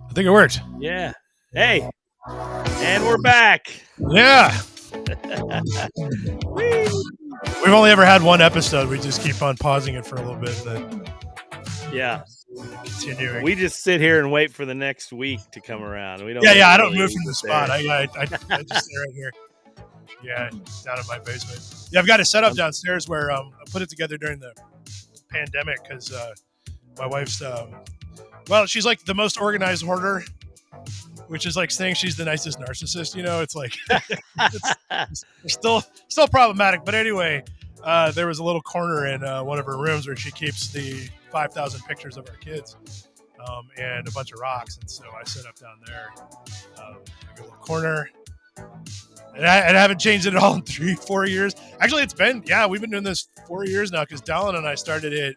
I think it worked. Yeah. Hey, and we're back. Yeah. Whee! We've only ever had one episode. We just keep on pausing it for a little bit and then Yeah. continuing. We just sit here and wait for the next week to come around. We don't. I don't really move from the spot. I just stay right here. Yeah, down in my basement. Yeah, I've got it set up downstairs where I put it together during the pandemic because my wife's she's like the most organized hoarder, which is like saying she's the nicest narcissist. You know, it's like it's still problematic. But anyway, there was a little corner in one of her rooms where she keeps the 5,000 pictures of our kids and a bunch of rocks. And so I set up down there like a little corner. And I haven't changed it at all in 3-4 years. Actually, we've been doing this 4 years now because Dallin and I started it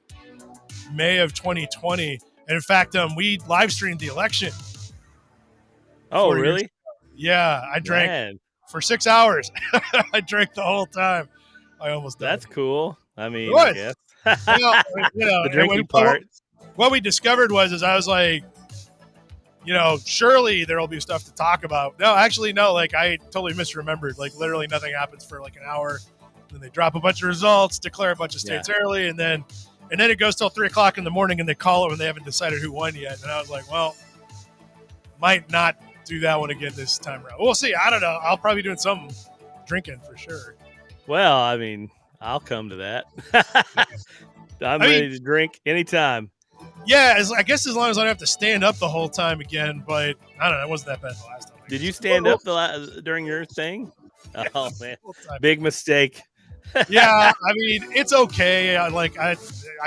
May of 2020. And in fact, we live streamed the election. Oh, really? Yeah, I drank for 6 hours. I drank the whole time. I almost died. That's cool. I mean, I guess. The drinking part. What we discovered was I was like, surely there'll be stuff to talk about. No, actually, no. Like, I totally misremembered. Like, literally nothing happens for like an hour. Then they drop a bunch of results, declare a bunch of states early, and then it goes till 3:00 in the morning, and they call it when they haven't decided who won yet. And I was like, well, might not do that one again this time around. We'll see. I don't know. I'll probably be doing some drinking for sure. Well, I mean, I'll come to that. I'm ready to drink anytime. Yeah, I guess as long as I don't have to stand up the whole time again. But I don't know. It wasn't that bad the last time. Did you stand up during your thing? Oh, man. Big mistake. Yeah, I mean, it's okay. I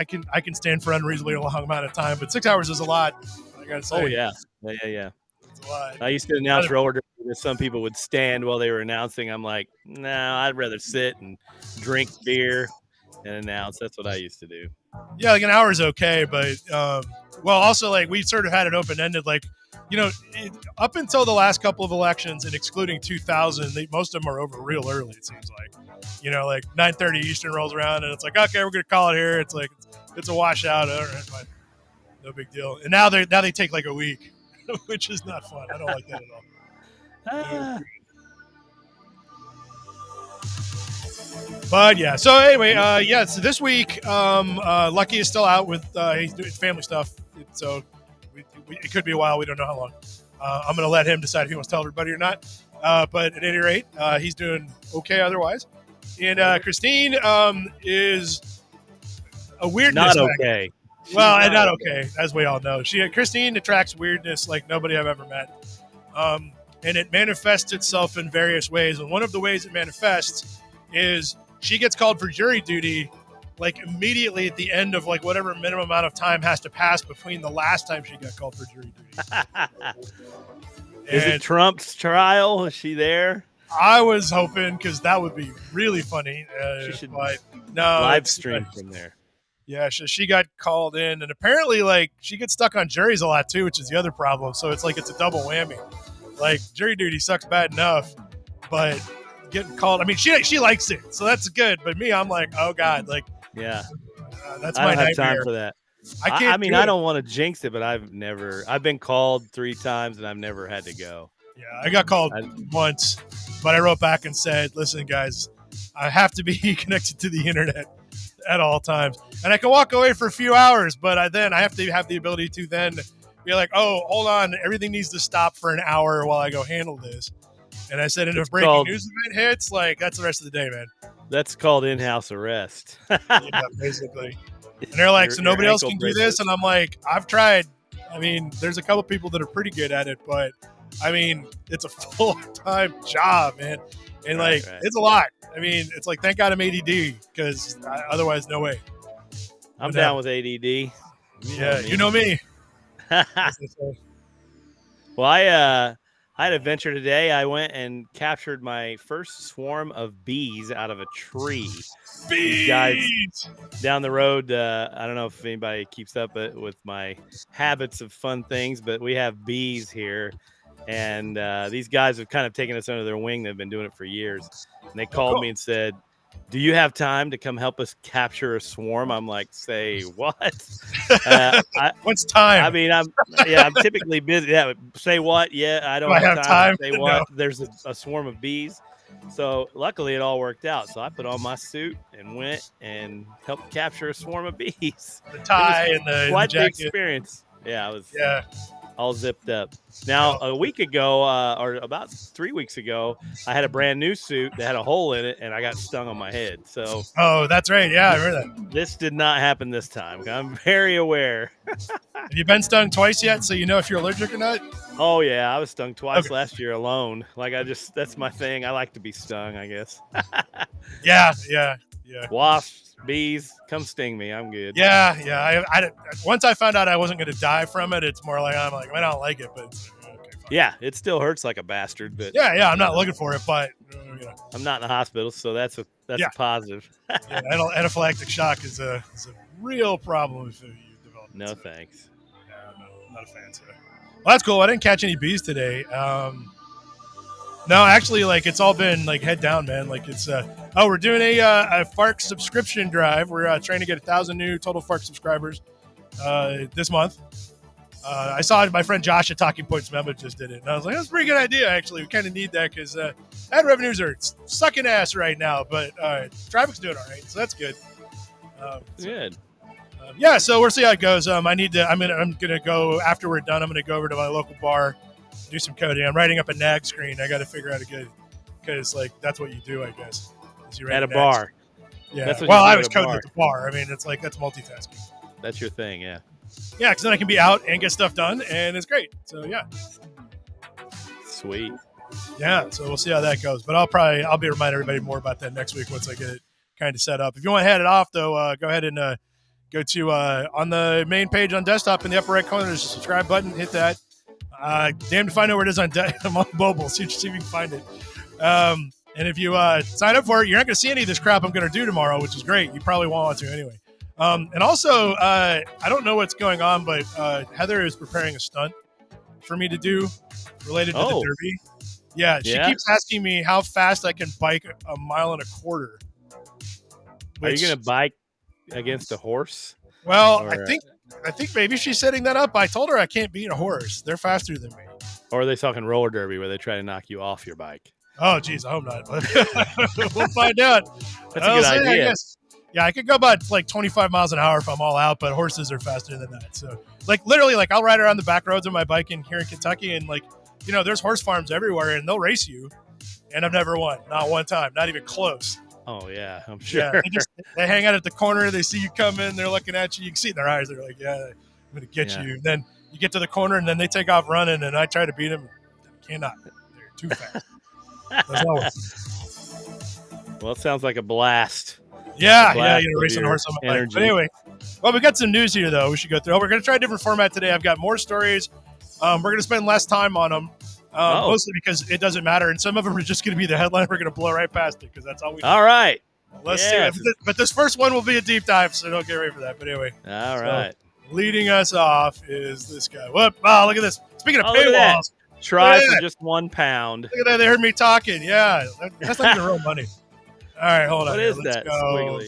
can stand for unreasonably long amount of time, but 6 hours is a lot. I gotta say. Oh, yeah. It's a lot. I used to announce roller derby. Some people would stand while they were announcing. I'm like, no, I'd rather sit and drink beer and announce. That's what I used to do. Yeah, like an hour is okay, but also like we sort of had it open ended. Like, up until the last couple of elections and excluding 2000, most of them are over real early. It seems like, like 9:30 Eastern rolls around and it's like, okay, we're gonna call it here. It's like it's a washout. All right, fine. No big deal. And now they take like a week, which is not fun. I don't like that at all. But yeah, so anyway, so this week, Lucky is still out with he's doing family stuff, so it could be a while. We don't know how long. I'm going to let him decide if he wants to tell everybody or not. But at any rate, he's doing okay otherwise. And Christine is a weirdness. Not okay. Not okay, as we all know. Christine attracts weirdness like nobody I've ever met, and it manifests itself in various ways. And one of the ways it manifests is she gets called for jury duty like immediately at the end of like whatever minimum amount of time has to pass between the last time she got called for jury duty. Is it Trump's trial? Is she there? I was hoping because that would be really funny. She should live stream from there. Yeah, she got called in, and apparently like she gets stuck on juries a lot too, which is the other problem. So it's like it's a double whammy. Like jury duty sucks bad enough, but getting called. I mean, she likes it, so that's good. But me, I'm like, oh god, like that's my nightmare. I don't have time for that. I don't want to jinx it, but I've been called 3 times and I've never had to go. Yeah, I got called once, but I wrote back and said, listen, guys, I have to be connected to the internet at all times, and I can walk away for a few hours, but then I have to have the ability to then be like, oh, hold on, everything needs to stop for an hour while I go handle this. And I said, if breaking news event hits, like that's the rest of the day, man. That's called in-house arrest. Yeah, basically. And they're like, so nobody else can do this? And I'm like, I've tried. I mean, there's a couple people that are pretty good at it, but I mean, it's a full-time job, man. And it's a lot. I mean, it's like, thank God I'm ADD because otherwise, no way. I'm down with ADD. Yeah, you know me. Well, I had an adventure today. I went and captured my first swarm of bees out of a tree. Bees! Guys down the road, I don't know if anybody keeps up with my habits of fun things, but we have bees here. And these guys have kind of taken us under their wing. They've been doing it for years. And they called me and said, do you have time to come help us capture a swarm? I'm like, say what? What's time? I mean, I'm typically busy. Yeah, say what? Yeah, I don't Do I have time. Say what? No. There's a swarm of bees. So luckily it all worked out. So I put on my suit and went and helped capture a swarm of bees. The tie and the quite the jacket. experience. Yeah, I was Yeah. all zipped up. Now, a week ago, or about 3 weeks ago, I had a brand new suit that had a hole in it, and I got stung on my head. So, oh, that's right. Yeah, I remember that. This did not happen this time. I'm very aware. Have you been stung twice yet, so you know if you're allergic or not? Oh yeah, I was stung twice last year alone. Like that's my thing. I like to be stung, I guess. Yeah. Wasps, bees, come sting me. I'm good. Yeah. I once I found out I wasn't going to die from it, it's more like I don't like it, but okay, fine. Yeah, it still hurts like a bastard, but yeah, I'm not looking for it, but I'm not in the hospital, so that's a positive. Anaphylactic shock is a real problem if you develop. No thanks. No, not a fan. So. Well, that's cool. I didn't catch any bees today. No, actually, like it's all been like head down, man. Like it's we're doing a FARC subscription drive. We're trying to get 1,000 new total FARC subscribers this month. I saw my friend Josh at Talking Points Memo just did it, and I was like, that's a pretty good idea. Actually, we kind of need that because ad revenues are sucking ass right now, but traffic's doing all right, so that's good. Good. Yeah, so we'll see how it goes. I'm gonna go after we're done. I'm gonna go over to my local bar, do some coding. I'm writing up a nag screen. I got to figure out a good, because like that's what you do, I guess. At a bar. Yeah. I was coding at the bar. I mean, it's like that's multitasking. That's your thing, yeah. Yeah, because then I can be out and get stuff done, and it's great. So yeah. Sweet. Yeah, so we'll see how that goes. But I'll be reminding everybody more about that next week once I get it kind of set up. If you want to head it off though, go ahead and go to on the main page on desktop in the upper right corner. There's a subscribe button. Hit that. Damn if I know where it is on mobile. See if you can find it. And if you sign up for it, you're not going to see any of this crap I'm going to do tomorrow, which is great. You probably won't want to anyway. And also, I don't know what's going on, but Heather is preparing a stunt for me to do related to the Derby. Yeah, she keeps asking me how fast I can bike 1.25 miles. Are you going to bike against a horse? Well, I think maybe she's setting that up. I told her I can't beat a horse. They're faster than me. Or are they talking roller derby where they try to knock you off your bike? Oh, geez, I hope not. We'll find out. That's a good idea. Yeah, I could go about like 25 miles an hour if I'm all out, but horses are faster than that. So, like, literally, like, I'll ride around the back roads on my bike here in Kentucky, and, like, there's horse farms everywhere, and they'll race you. And I've never won. Not one time. Not even close. Oh, yeah, I'm sure. Yeah, they hang out at the corner. They see you come in. They're looking at you. You can see it in their eyes. They're like, yeah, I'm going to get you. And then you get to the corner, and then they take off running, and I try to beat them. I cannot. They're too fast. Well, it sounds like a blast. Yeah, racing a horse on my bike. But anyway, well, we got some news here, though. We should go through. We're going to try a different format today. I've got more stories. We're going to spend less time on them, mostly because it doesn't matter. And some of them are just going to be the headline. We're going to blow right past it because that's all we do. All right. Let's see it. But this first one will be a deep dive, so don't get ready for that. But anyway. All right. Leading us off is this guy. Whoop. Oh, look at this. Speaking of paywalls. Try for just £1. Look at that. They heard me talking. Yeah. That's not even real money. All right, hold on. What is that? What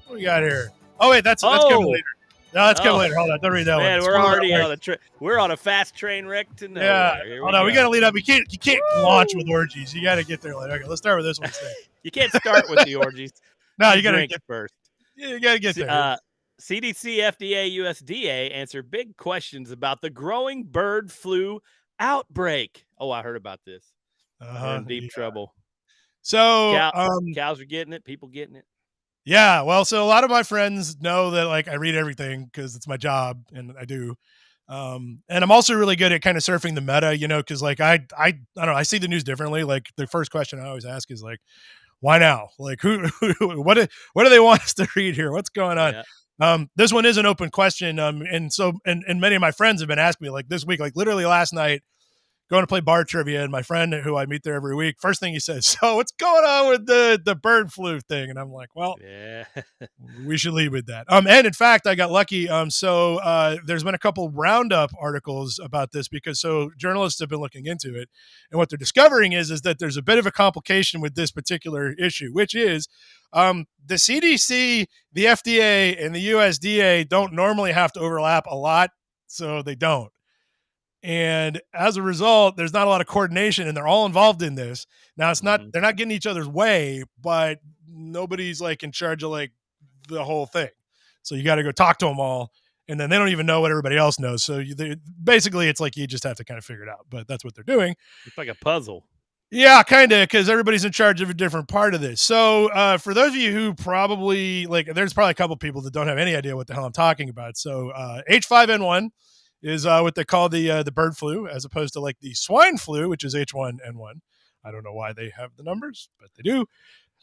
do we got here? Oh, wait, that's coming later. No, that's coming later. Hold on. Don't read that one. Man, we're already on we're on a fast train wreck to nowhere. Yeah. Hold on. We got to lead up. You can't launch with orgies. You got to get there later. Okay, let's start with this one instead. You can't start with the orgies. No, you got to get first. Yeah, you got to get there. CDC, FDA, USDA answer big questions about the growing bird flu outbreak. Oh, I heard about this. We're in deep trouble. So cows are getting it. People getting it. Yeah. Well, so a lot of my friends know that like I read everything because it's my job and I do. And I'm also really good at kind of surfing the meta, because like I don't know, I see the news differently. Like the first question I always ask is like, why now? Like what do they want us to read here? What's going on? Yeah. This one is an open question. And many of my friends have been asking me like this week, like literally last night, going to play bar trivia, and my friend who I meet there every week, first thing he says, "So what's going on with the bird flu thing?" And I'm like, "Well, Yeah. we should lead with that." And in fact, I got lucky. There's been a couple roundup articles about this because journalists have been looking into it, and what they're discovering is that there's a bit of a complication with this particular issue, which is the CDC, the FDA, and the USDA don't normally have to overlap a lot, so they don't. And as a result, there's not a lot of coordination, and they're all involved in this. Now, it's not they're not getting each other's way, but nobody's like in charge of like the whole thing. So you got to go talk to them all, and then they don't even know what everybody else knows. So basically, it's like you just have to kind of figure it out. But that's what they're doing. It's like a puzzle. Yeah, kind of, because everybody's in charge of a different part of this. So for those of you who probably there's probably a couple people that don't have any idea what the hell I'm talking about. So H5N1 is what they call the bird flu, as opposed to like the swine flu, which is H1N1. I don't know why they have the numbers, but they do.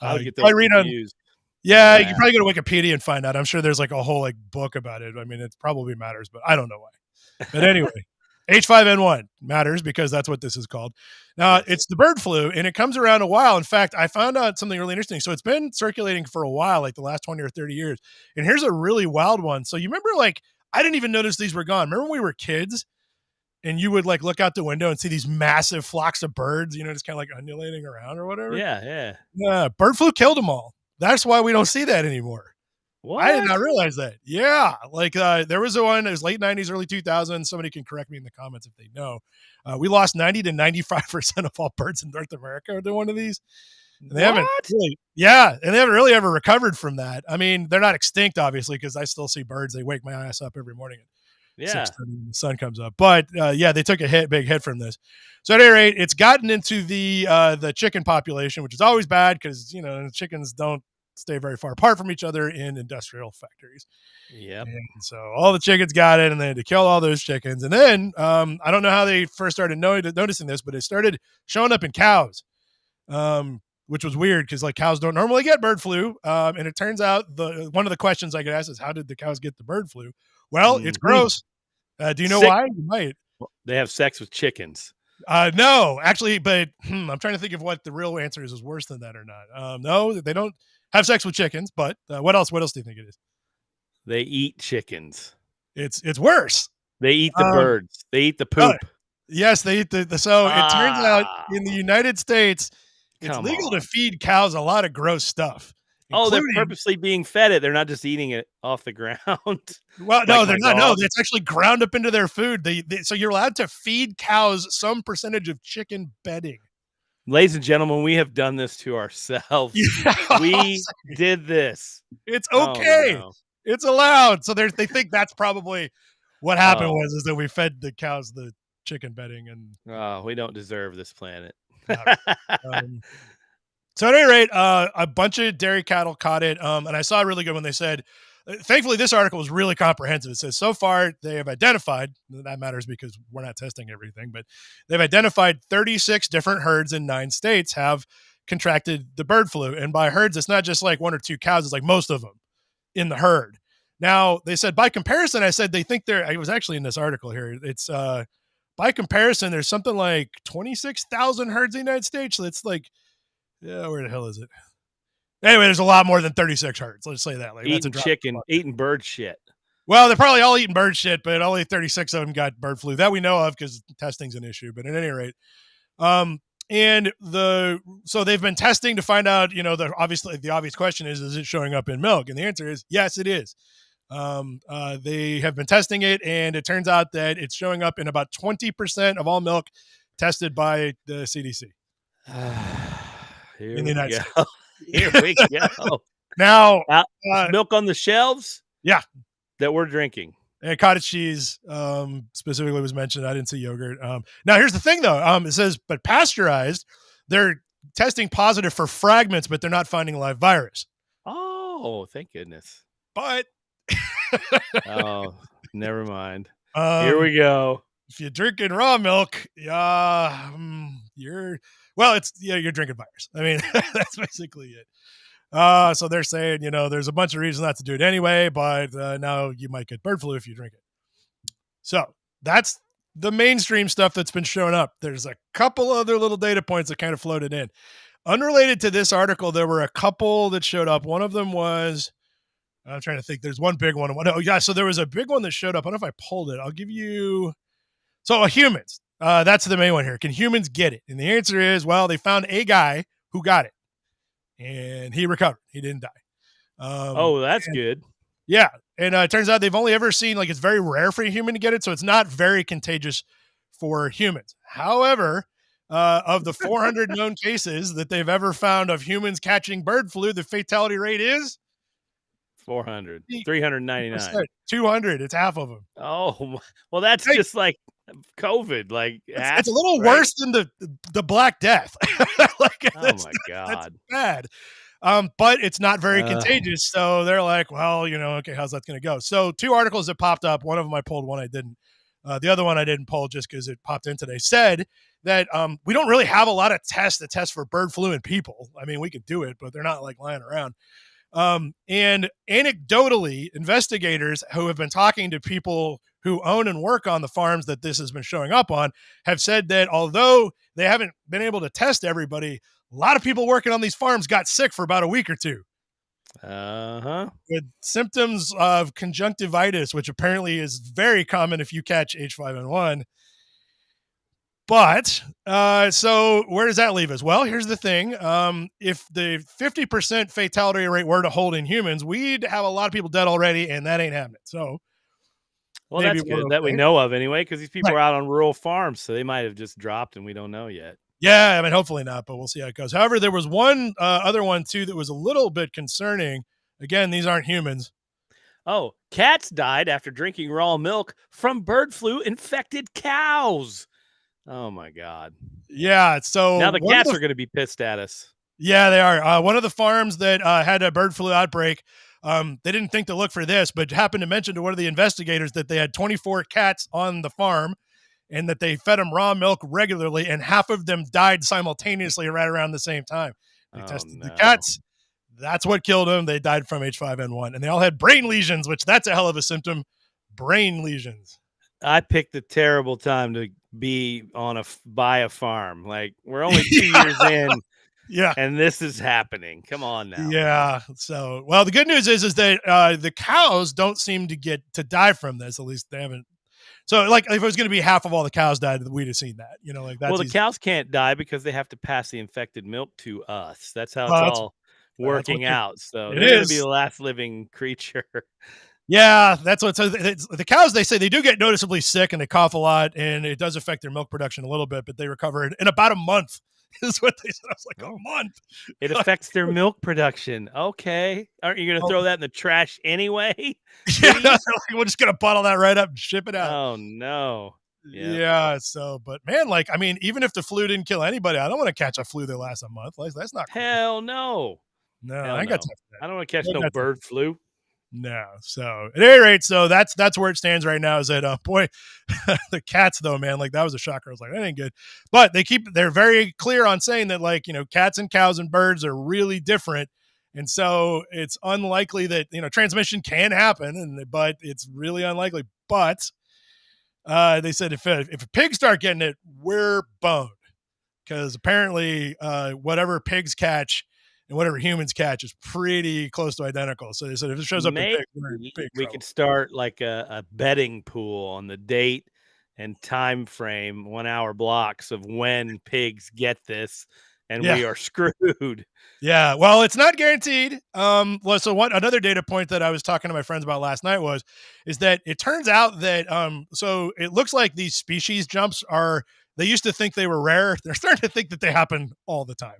I would get those confused. Yeah, you can probably go to Wikipedia and find out. I'm sure there's like a whole like book about it. I mean, it probably matters, but I don't know why. But anyway, H5N1 matters because that's what this is called. Now, it's the bird flu, and it comes around a while. In fact, I found out something really interesting. So it's been circulating for a while, like the last 20 or 30 years. And here's a really wild one. So you remember, like, I didn't even notice these were gone. Remember when we were kids and you would like look out the window and see these massive flocks of birds, just kind of like undulating around or whatever? Yeah. Bird flu killed them all. That's why we don't see that anymore. What? I did not realize that. Yeah. Like there was one, it was late 90s, early 2000s. Somebody can correct me in the comments if they know. We lost 90 to 95% of all birds in North America to one of these. And they haven't really ever recovered from that. I mean, they're not extinct, obviously, because I still see birds. They wake my ass up every morning at 6:30 when the sun comes up. But they took a big hit from this. So at any rate, it's gotten into the chicken population, which is always bad because chickens don't stay very far apart from each other in industrial factories. Yep. And so all the chickens got it, and they had to kill all those chickens. And then I don't know how they first started noticing this, but it started showing up in cows. Which was weird because like cows don't normally get bird flu. And it turns out one of the questions I get asked is, how did the cows get the bird flu? Well, it's gross. Do you know why? You might. They have sex with chickens. No, actually, but I'm trying to think of what the real answer is worse than that or not. No, they don't have sex with chickens, but what else? What else do you think it is? They eat chickens. It's worse. They eat the birds. They eat the poop. Yes, they eat it turns out in the United States, it's legal to feed cows a lot of gross stuff. They're purposely being fed it. They're not just eating it off the ground. Well, no, they're not. No, it's actually ground up into their food. So you're allowed to feed cows some percentage of chicken bedding. Ladies and gentlemen, we have done this to ourselves. We did this. It's okay. No. It's allowed. So they think that's probably what happened is that we fed the cows the chicken bedding. And we don't deserve this planet. So at any rate, a bunch of dairy cattle caught it. And I saw a really good one. They said, thankfully, this article was really comprehensive. It says, so far, they have identified, that matters because we're not testing everything, but they've identified 36 different herds in 9 states have contracted the bird flu. And by herds, it's not just like 1 or 2 cows. It's like most of them in the herd. Now, they said, by comparison, I said they think I was actually in this article here. It's by comparison, there's something like 26,000 herds in the United States. So it's like, where the hell is it? Anyway, there's a lot more than 36 herds. Let's say that. Like, eating bird shit. Well, they're probably all eating bird shit, but only 36 of them got bird flu that we know of because testing's an issue. But at any rate, so they've been testing to find out. The obvious question is it showing up in milk? And the answer is yes, it is. They have been testing it, and it turns out that it's showing up in about 20% of all milk tested by the CDC. In the United States. Here we go. Now, milk on the shelves? Yeah. That we're drinking. And cottage cheese specifically was mentioned. I didn't see yogurt. Now, here's the thing, though. It says, but pasteurized, they're testing positive for fragments, but they're not finding live virus. Oh, thank goodness. But never mind. Here we go. If you're drinking raw milk, you're drinking virus. I mean, that's basically it. So they're saying, there's a bunch of reasons not to do it anyway, but now you might get bird flu if you drink it. So that's the mainstream stuff that's been showing up. There's a couple other little data points that kind of floated in. Unrelated to this article, there were a couple that showed up. One of them was, I'm trying to think. There's one big one. Oh, yeah. So there was a big one that showed up. I don't know if I pulled it. I'll give you. So humans. That's the main one here. Can humans get it? And the answer is, well, they found a guy who got it, and he recovered. He didn't die. That's good. Yeah. And it turns out they've only ever seen, like, it's very rare for a human to get it, so it's not very contagious for humans. However, of the 400 known cases that they've ever found of humans catching bird flu, the fatality rate is 400, 399, 200. It's half of them. Oh, well, that's just like COVID. Like it's a little worse than the Black Death. Like, oh my God, that's bad. But it's not very contagious. So they're like, well, okay, how's that going to go? So 2 articles that popped up. One of them I pulled, one I didn't. The other one I didn't pull just because it popped in today. Said that we don't really have a lot of tests that test for bird flu in people. I mean, we could do it, but they're not like lying around. And anecdotally, investigators who have been talking to people who own and work on the farms that this has been showing up on have said that although they haven't been able to test everybody, a lot of people working on these farms got sick for about a week or two. With symptoms of conjunctivitis, which apparently is very common if you catch H5N1. But so where does that leave us? Well, here's the thing. If the 50% fatality rate were to hold in humans, we'd have a lot of people dead already, and that ain't happening. So, well, that's good that we know of anyway, because these people are out on rural farms, so they might have just dropped and we don't know yet. Yeah, I mean, hopefully not, but we'll see how it goes. However, there was one other one, too, that was a little bit concerning. Again, these aren't humans. Oh, cats died after drinking raw milk from bird flu-infected cows. Oh, my God. Yeah, so now the cats are going to be pissed at us. Yeah, they are. One of the farms that had a bird flu outbreak, they didn't think to look for this, but happened to mention to one of the investigators that they had 24 cats on the farm and that they fed them raw milk regularly, and half of them died simultaneously right around the same time. They tested the cats. That's what killed them. They died from H5N1, and they all had brain lesions, which that's a hell of a symptom. Brain lesions. I picked a terrible time to be by a farm. Like, we're only 2 years in. Yeah. And this is happening. Come on now. Yeah. So, well, the good news is that the cows don't seem to die from this. At least they haven't. So, like, if it was going to be half of all the cows died, we'd have seen that. Like that's. Well, the cows can't die because they have to pass the infected milk to us. That's how it's all working out. So they're going to be the last living creature. Yeah, that's what. So the cows, they say they do get noticeably sick and they cough a lot, and it does affect their milk production a little bit, but they recover in about a month. Is what they said. I was like, a month. It affects their milk production. Okay. Aren't you going to throw that in the trash anyway? Yeah, we're just going to bottle that right up and ship it out. Oh, no. Yep. Yeah. So, but man, like, I mean, even if the flu didn't kill anybody, I don't want to catch a flu that lasts a month. Like, that's not cool. Hell no. No, I ain't got time for that. I don't want to catch no bird flu. No. So at any rate, so that's where it stands right now. Is that boy, the cats though, man, like that was a shocker. I was like, that ain't good. But they're very clear on saying that, like, cats and cows and birds are really different, and so it's unlikely that transmission can happen, but it's really unlikely. But they said if a pig start getting it, we're boned, because apparently whatever pigs catch and whatever humans catch is pretty close to identical. So they said if it shows up in pigs, we're in big trouble. We could start like a betting pool on the date and time frame, 1 hour blocks of when pigs get this, and we are screwed. Yeah, well, it's not guaranteed. So another data point that I was talking to my friends about last night is that it turns out that so it looks like these species jumps they used to think they were rare. They're starting to think that they happen all the time.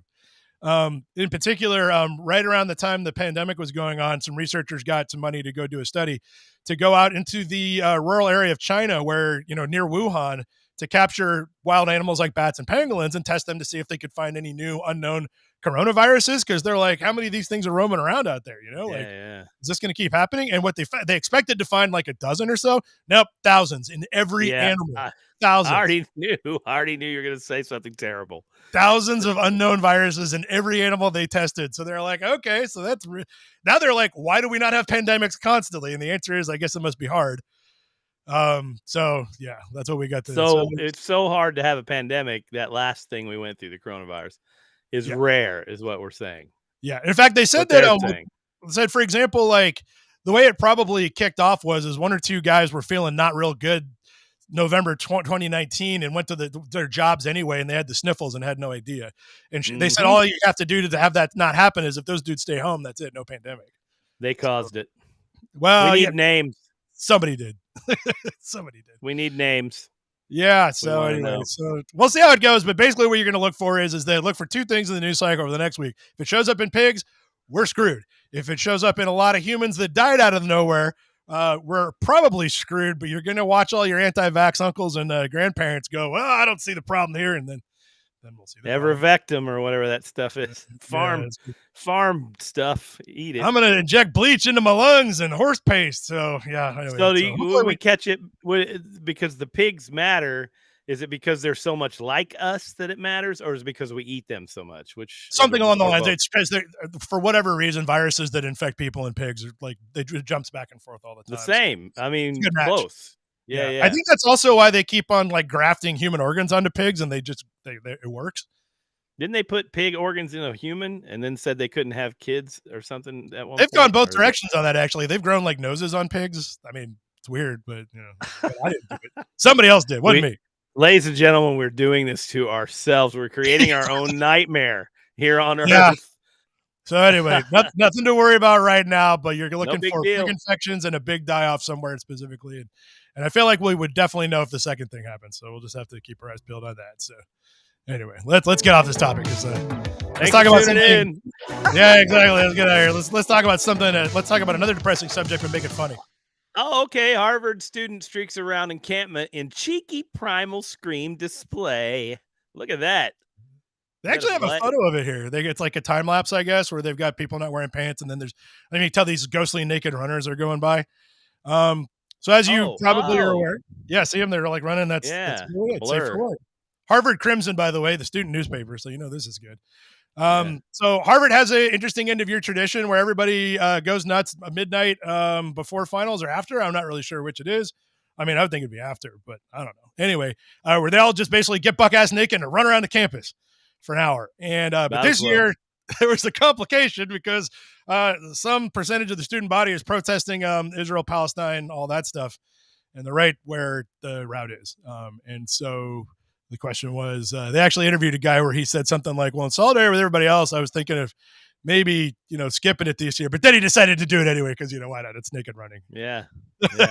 In particular, right around the time the pandemic was going on, some researchers got some money to go do a study to go out into the rural area of China where, near Wuhan, to capture wild animals like bats and pangolins and test them to see if they could find any new unknown coronaviruses. Because they're like, how many of these things are roaming around out there? Is this going to keep happening? And what they expected to find like a dozen or so. Nope, thousands in every animal. Thousands. I already knew you were going to say something terrible. Thousands of unknown viruses in every animal they tested. So they're like, okay, so that's now they're like, why do we not have pandemics constantly? And the answer is, I guess it must be hard. So yeah, that's what we got. So it's so hard to have a pandemic. That last thing we went through, the coronavirus, is rare, is what we're saying. Yeah. In fact, they said that, said, for example, like the way it probably kicked off is one or two guys were feeling not real good November 2019 and went to their jobs anyway, and they had the sniffles and had no idea. And they said all you have to do to have that not happen is if those dudes stay home, that's it, no pandemic. They caused it. Well, we need names. Somebody did. Somebody did. We need names. Yeah. So anyway, so we'll see how it goes. But basically, what you're going to look for is they look for two things in the news cycle over the next week. If it shows up in pigs, we're screwed. If it shows up in a lot of humans that died out of nowhere, we're probably screwed. But you're going to watch all your anti-vax uncles and grandparents go, well, I don't see the problem here, and then we'll see. Evervectum or whatever that stuff is. Farm stuff. Eat it. I'm going to inject bleach into my lungs and horse paste. So yeah. Anyway, so we catch it because the pigs matter. Is it because they're so much like us that it matters, or is it because we eat them so much? Which something along the lines. It's because for whatever reason, viruses that infect people and pigs are like it jumps back and forth all the time. The same. I mean, close. Yeah. I think that's also why they keep on like grafting human organs onto pigs, and it works. Didn't they put pig organs in a human and then said they couldn't have kids or something? They've gone both directions on that. Actually, they've grown like noses on pigs. I mean, it's weird, but I didn't do it. Somebody else did. Wasn't me. Ladies and gentlemen, we're doing this to ourselves. We're creating our own nightmare here on Earth. Yeah. So anyway, nothing to worry about right now, but you're looking for pig infections and a big die-off somewhere specifically. And I feel like we would definitely know if the second thing happens. So we'll just have to keep our eyes peeled on that. So anyway, let's get off this topic. Let's talk about something. Yeah, exactly. Let's get out of here. Let's talk about something. Let's talk about another depressing subject and make it funny. Oh, okay. Harvard student streaks around encampment in cheeky primal scream display. Look at that. They actually have a photo of it here. It's like a time lapse, I guess, where they've got people not wearing pants, and then you can tell these ghostly naked runners are going by. So as you probably are aware, see them. They're like running. That's good. Harvard Crimson, by the way, the student newspaper. So this is good. So Harvard has an interesting end of year tradition where everybody goes nuts at midnight before finals or after. I'm not really sure which it is. I mean, I would think it'd be after, but I don't know. Anyway, where they all just basically get buck ass naked and run around the campus for an hour. And but this year there was a complication because some percentage of the student body is protesting Israel, Palestine, all that stuff, and the right where the route is. And so the question was, they actually interviewed a guy where he said something like, well, in solidarity with everybody else, I was thinking of maybe, skipping it this year, but then he decided to do it anyway because, why not? It's naked running. Yeah.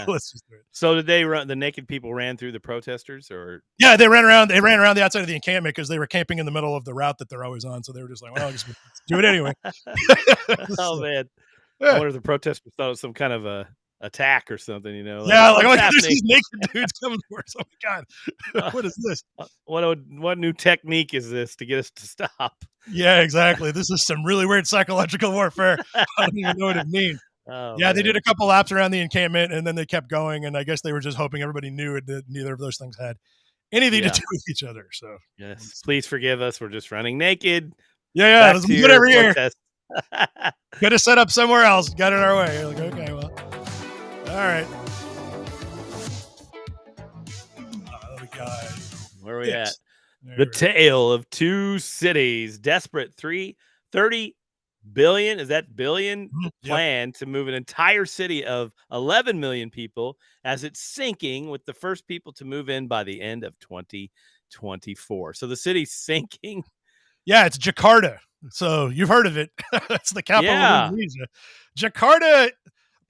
Let's just do it. So did they run? The naked people ran through the protesters, or? Yeah, they ran around the outside of the encampment because they were camping in the middle of the route that they're always on. So they were just like, well, I'll just do it anyway. Oh, man. Yeah. I wonder if the protesters thought it was some kind of a attack or something, like there's these naked dudes coming for us. Oh my god, what is this? What new technique is this to get us to stop? Yeah, exactly. This is some really weird psychological warfare. I don't even know what it means. They did a couple laps around the encampment and then they kept going, and I guess they were just hoping everybody knew that neither of those things had anything to do with each other. So yes, please forgive us. We're just running naked. Yeah, let's do it every year. Got to set up somewhere else. Got it our way. You're like, okay, well. All right. Where are we at? The tale of two cities. Desperate 30 billion. Is that billion? Plan to move an entire city of 11 million people as it's sinking, with the first people to move in by the end of 2024. So the city's sinking. Yeah, it's Jakarta. So you've heard of it. It's the capital of Indonesia. Jakarta.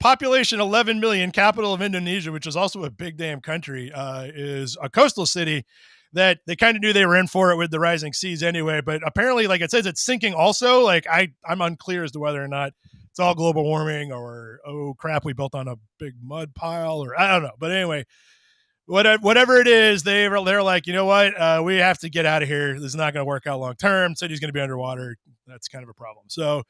Population 11 million, capital of Indonesia, which is also a big damn country, is a coastal city that they kind of knew they were in for it with the rising seas anyway. But apparently, like it says, it's sinking also. Like I'm unclear as to whether or not it's all global warming or, oh crap, we built on a big mud pile, or I don't know. But anyway, whatever it is, they're like, you know what? We have to get out of here. This is not going to work out long term. City's going to be underwater. That's kind of a problem. So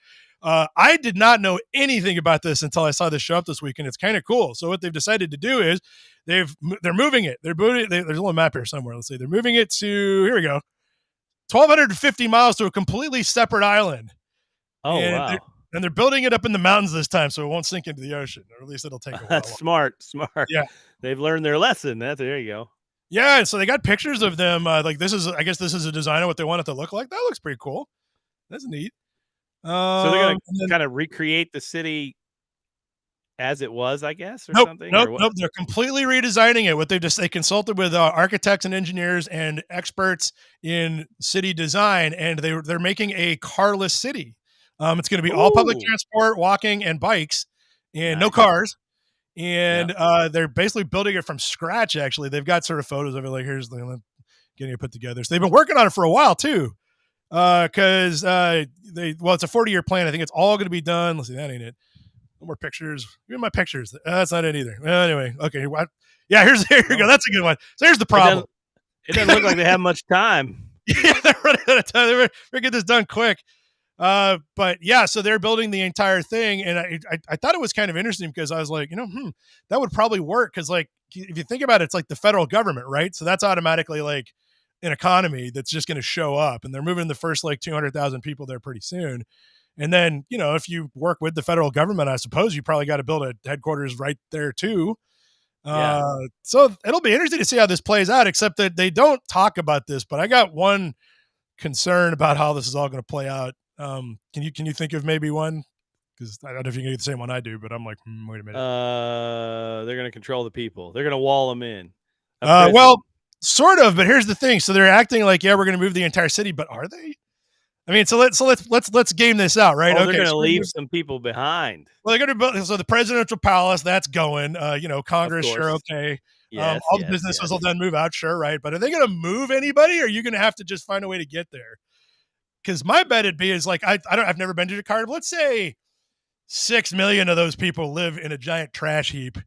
I did not know anything about this until I saw this show up this week, and it's kind of cool. So what they've decided to do is they're moving it. There's a little map here somewhere. Let's see. They're moving it to, here we go, 1,250 miles to a completely separate island. Oh, wow. And they're building it up in the mountains this time, so it won't sink into the ocean, or at least it'll take a while. That's smart. Yeah. They've learned their lesson. There you go. Yeah, and so they got pictures of them. Like this is, I guess this is a design of what they want it to look like. That looks pretty cool. That's neat. So they're gonna And then, kind of recreate the city as it was, I guess, or nope, something, nope, or what? nope. They're completely redesigning it. What they consulted with architects and engineers and experts in city design, and they're making a carless city. It's going to be all public Ooh, transport, walking, and bikes, and no nice. cars. Yeah. And they're basically building it from scratch. Actually, they've got sort of photos of it. Like here's the getting it put together. So they've been working on it for a while too. Because it's a 40-year plan. I think it's all going to be done. Let's see, that ain't it. No more pictures. Give me my pictures. That's not it either. Well, anyway, okay. What? Yeah, here you go. No, That's a good one. So here's the it problem. doesn't. It doesn't look like they have much time. Yeah, they're running out of time. They're get this done quick. But yeah, so they're building the entire thing, and I thought it was kind of interesting because I was like, that would probably work because like if you think about it, it's like the federal government, right? So that's automatically like an economy that's just going to show up, and they're moving the first like 200,000 people there pretty soon. And then if you work with the federal government, I suppose you probably got to build a headquarters right there too. Yeah. So it'll be interesting to see how this plays out. Except that they don't talk about this, but I got one concern about how this is all going to play out. Can you think of maybe one? Because I don't know if you can get the same one I do, but I'm like, wait a minute. They're gonna control the people. They're gonna wall them in. A Well, prison. sort of, but here's the thing. So they're acting like, yeah, we're going to move the entire city, but are they? I mean, so let's game this out, right? Oh, they're Okay, gonna so leave some people behind. well, they're going to build. So the presidential palace, that's going. Of Congress, sure, course. okay. Yes, All the yes, businesses will yes. then move out, sure, right? But are they going to move anybody? Or are you going to have to just find a way to get there? Because my bet it'd be is like I've never been to Jakarta. But let's say 6 million of those people live in a giant trash heap.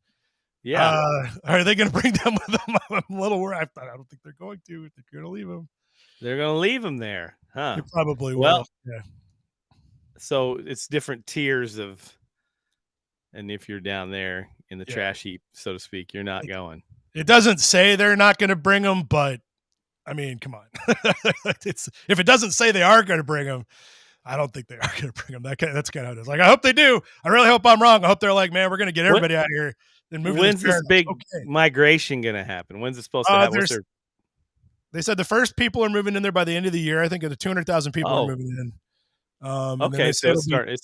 Yeah. Are they going to bring them with them? I'm a little worried. I don't think they're going to. They're going to leave them. They're gonna leave them there, They huh? probably will. Well, Yeah. so it's different tiers of, and if you're down there in the Yeah. trash heap, so to speak, you're not going. It doesn't say they're not going to bring them, but I mean, come on. If it doesn't say they are going to bring them, I don't think they are going to bring them. That's kind of how it is. Like, I hope they do. I really hope I'm wrong. I hope they're like, man, we're going to get everybody out here and move to When's this big Okay. migration gonna happen? When's it supposed to happen? They said the first people are moving in there by the end of the year. I think of the 200,000 people are Oh, moving in. And then okay. they So said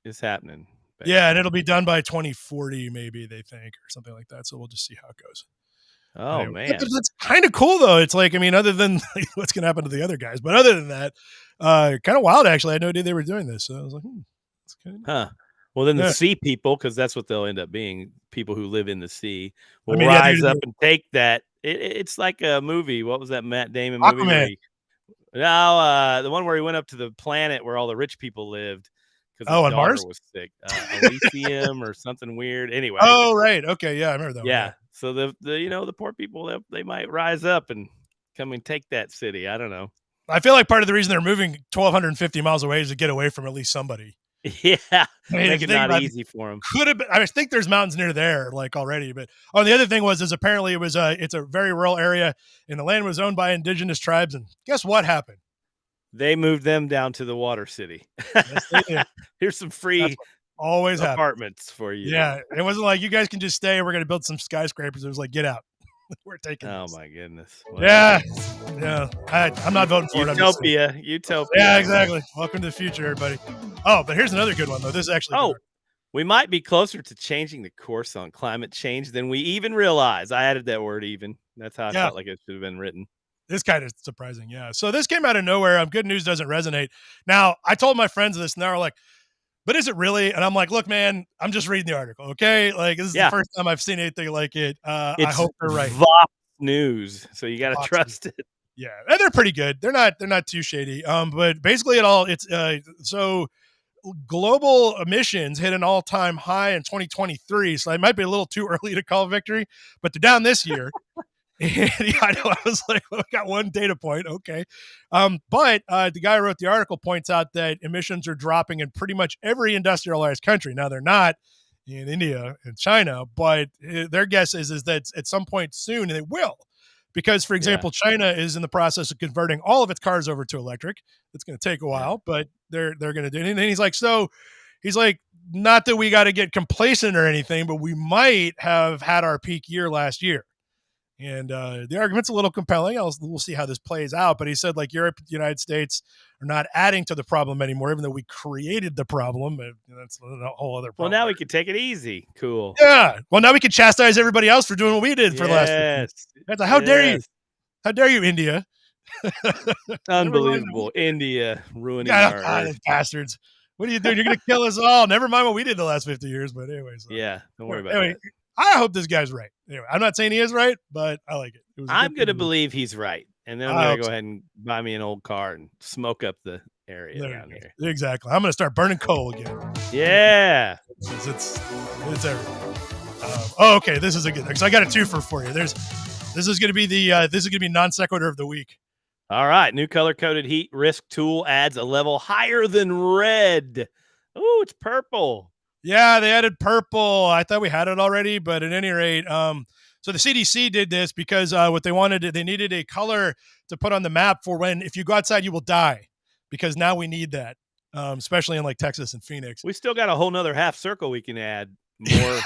it's happening. yeah, and Basically. it'll be done by 2040, maybe they think, or something like that. So we'll just see how it goes. Oh Anyway, man. that's kind of cool though. It's like, I mean, other than what's going to happen to the other guys, but other than that, kind of wild actually. I had no idea they were doing this. So I was like, that's kind of Huh. Well, then the yeah. sea people, because that's what they'll end up being, people who live in the sea, I will mean, yeah, rise up and take that. It's like a movie. What was that Matt Damon movie where Aquaman. he? No, the one where he went up to the planet where all the rich people lived because his Oh, on daughter Mars? was sick. Elysium or something weird. Anyway, Oh, right. Okay, yeah, I remember that one. Yeah. yeah. So the poor people they might rise up and come and take that city. I don't know. I feel like part of the reason they're moving 1,250 miles away is to get away from at least somebody. Yeah, I mean, make if you it think not about it, easy for them. could have been. I think there's mountains near there, like already. But the other thing was apparently it's a very rural area, and the land was owned by indigenous tribes. And guess what happened? They moved them down to the water city. Yes, they did. Here's some That's free what always happens. apartments for you. Yeah, it wasn't like you guys can just stay. We're going to build some skyscrapers. It was like, get out. We're taking. Oh this. my goodness. Well, yeah. I'm not voting for it. Utopia. Utopia. Yeah, exactly. Welcome to the future, everybody. Oh, but here's another good one though. This is actually. Oh, we might be closer to changing the course on climate change than we even realize. I added that word "even." That's how I felt like it should have been written. It's kind of surprising, yeah. So this came out of nowhere. Good news doesn't resonate. Now, I told my friends this, and they were like, but is it really? And I'm like, look, man, I'm just reading the article, okay? Like, this is the first time I've seen anything like it. I hope they're right. Vox News, so you got to trust it. Yeah, and they're pretty good. They're not too shady. But basically, it's so global emissions hit an all-time high in 2023. So it might be a little too early to call victory, but they're down this year. And yeah, I know. I was like, well, we got one data point. Okay. But the guy who wrote the article points out that emissions are dropping in pretty much every industrialized country. Now, they're not in India and China, but their guess is that at some point soon, and it will. Because, for example, China is in the process of converting all of its cars over to electric. It's going to take a while, but they're going to do it. And then he's like, so he's like, not that we got to get complacent or anything, but we might have had our peak year last year. And the argument's a little compelling. We'll see how this plays out. But he said, like, Europe, the United States are not adding to the problem anymore, even though we created the problem. That's a whole other problem. Well, now we can take it easy. Cool. Yeah. Well, now we can chastise everybody else for doing what we did for the last 50 years. That's like, how dare you? How dare you, India? Unbelievable. India ruining our Earth. Bastards. What are you doing? You're going to kill us all. Never mind what we did the last 50 years. But anyway. So. Yeah. Don't worry about it. I hope this guy's right. Anyway, I'm not saying he is right, but I like it. I'm going to believe he's right. And then I'm going to go ahead and buy me an old car and smoke up the area down here. Exactly. I'm going to start burning coal again. Yeah. It's everything. Okay. This is a good thing. So I got a twofer for you. This is going to be non sequitur of the week. All right. New color coded heat risk tool adds a level higher than red. Oh, it's purple. Yeah, they added purple. I thought we had it already, but at any rate, so the CDC did this because what they wanted, they needed a color to put on the map for when, if you go outside, you will die, because now we need that, especially in like Texas and Phoenix. We still got a whole nother half circle we can add more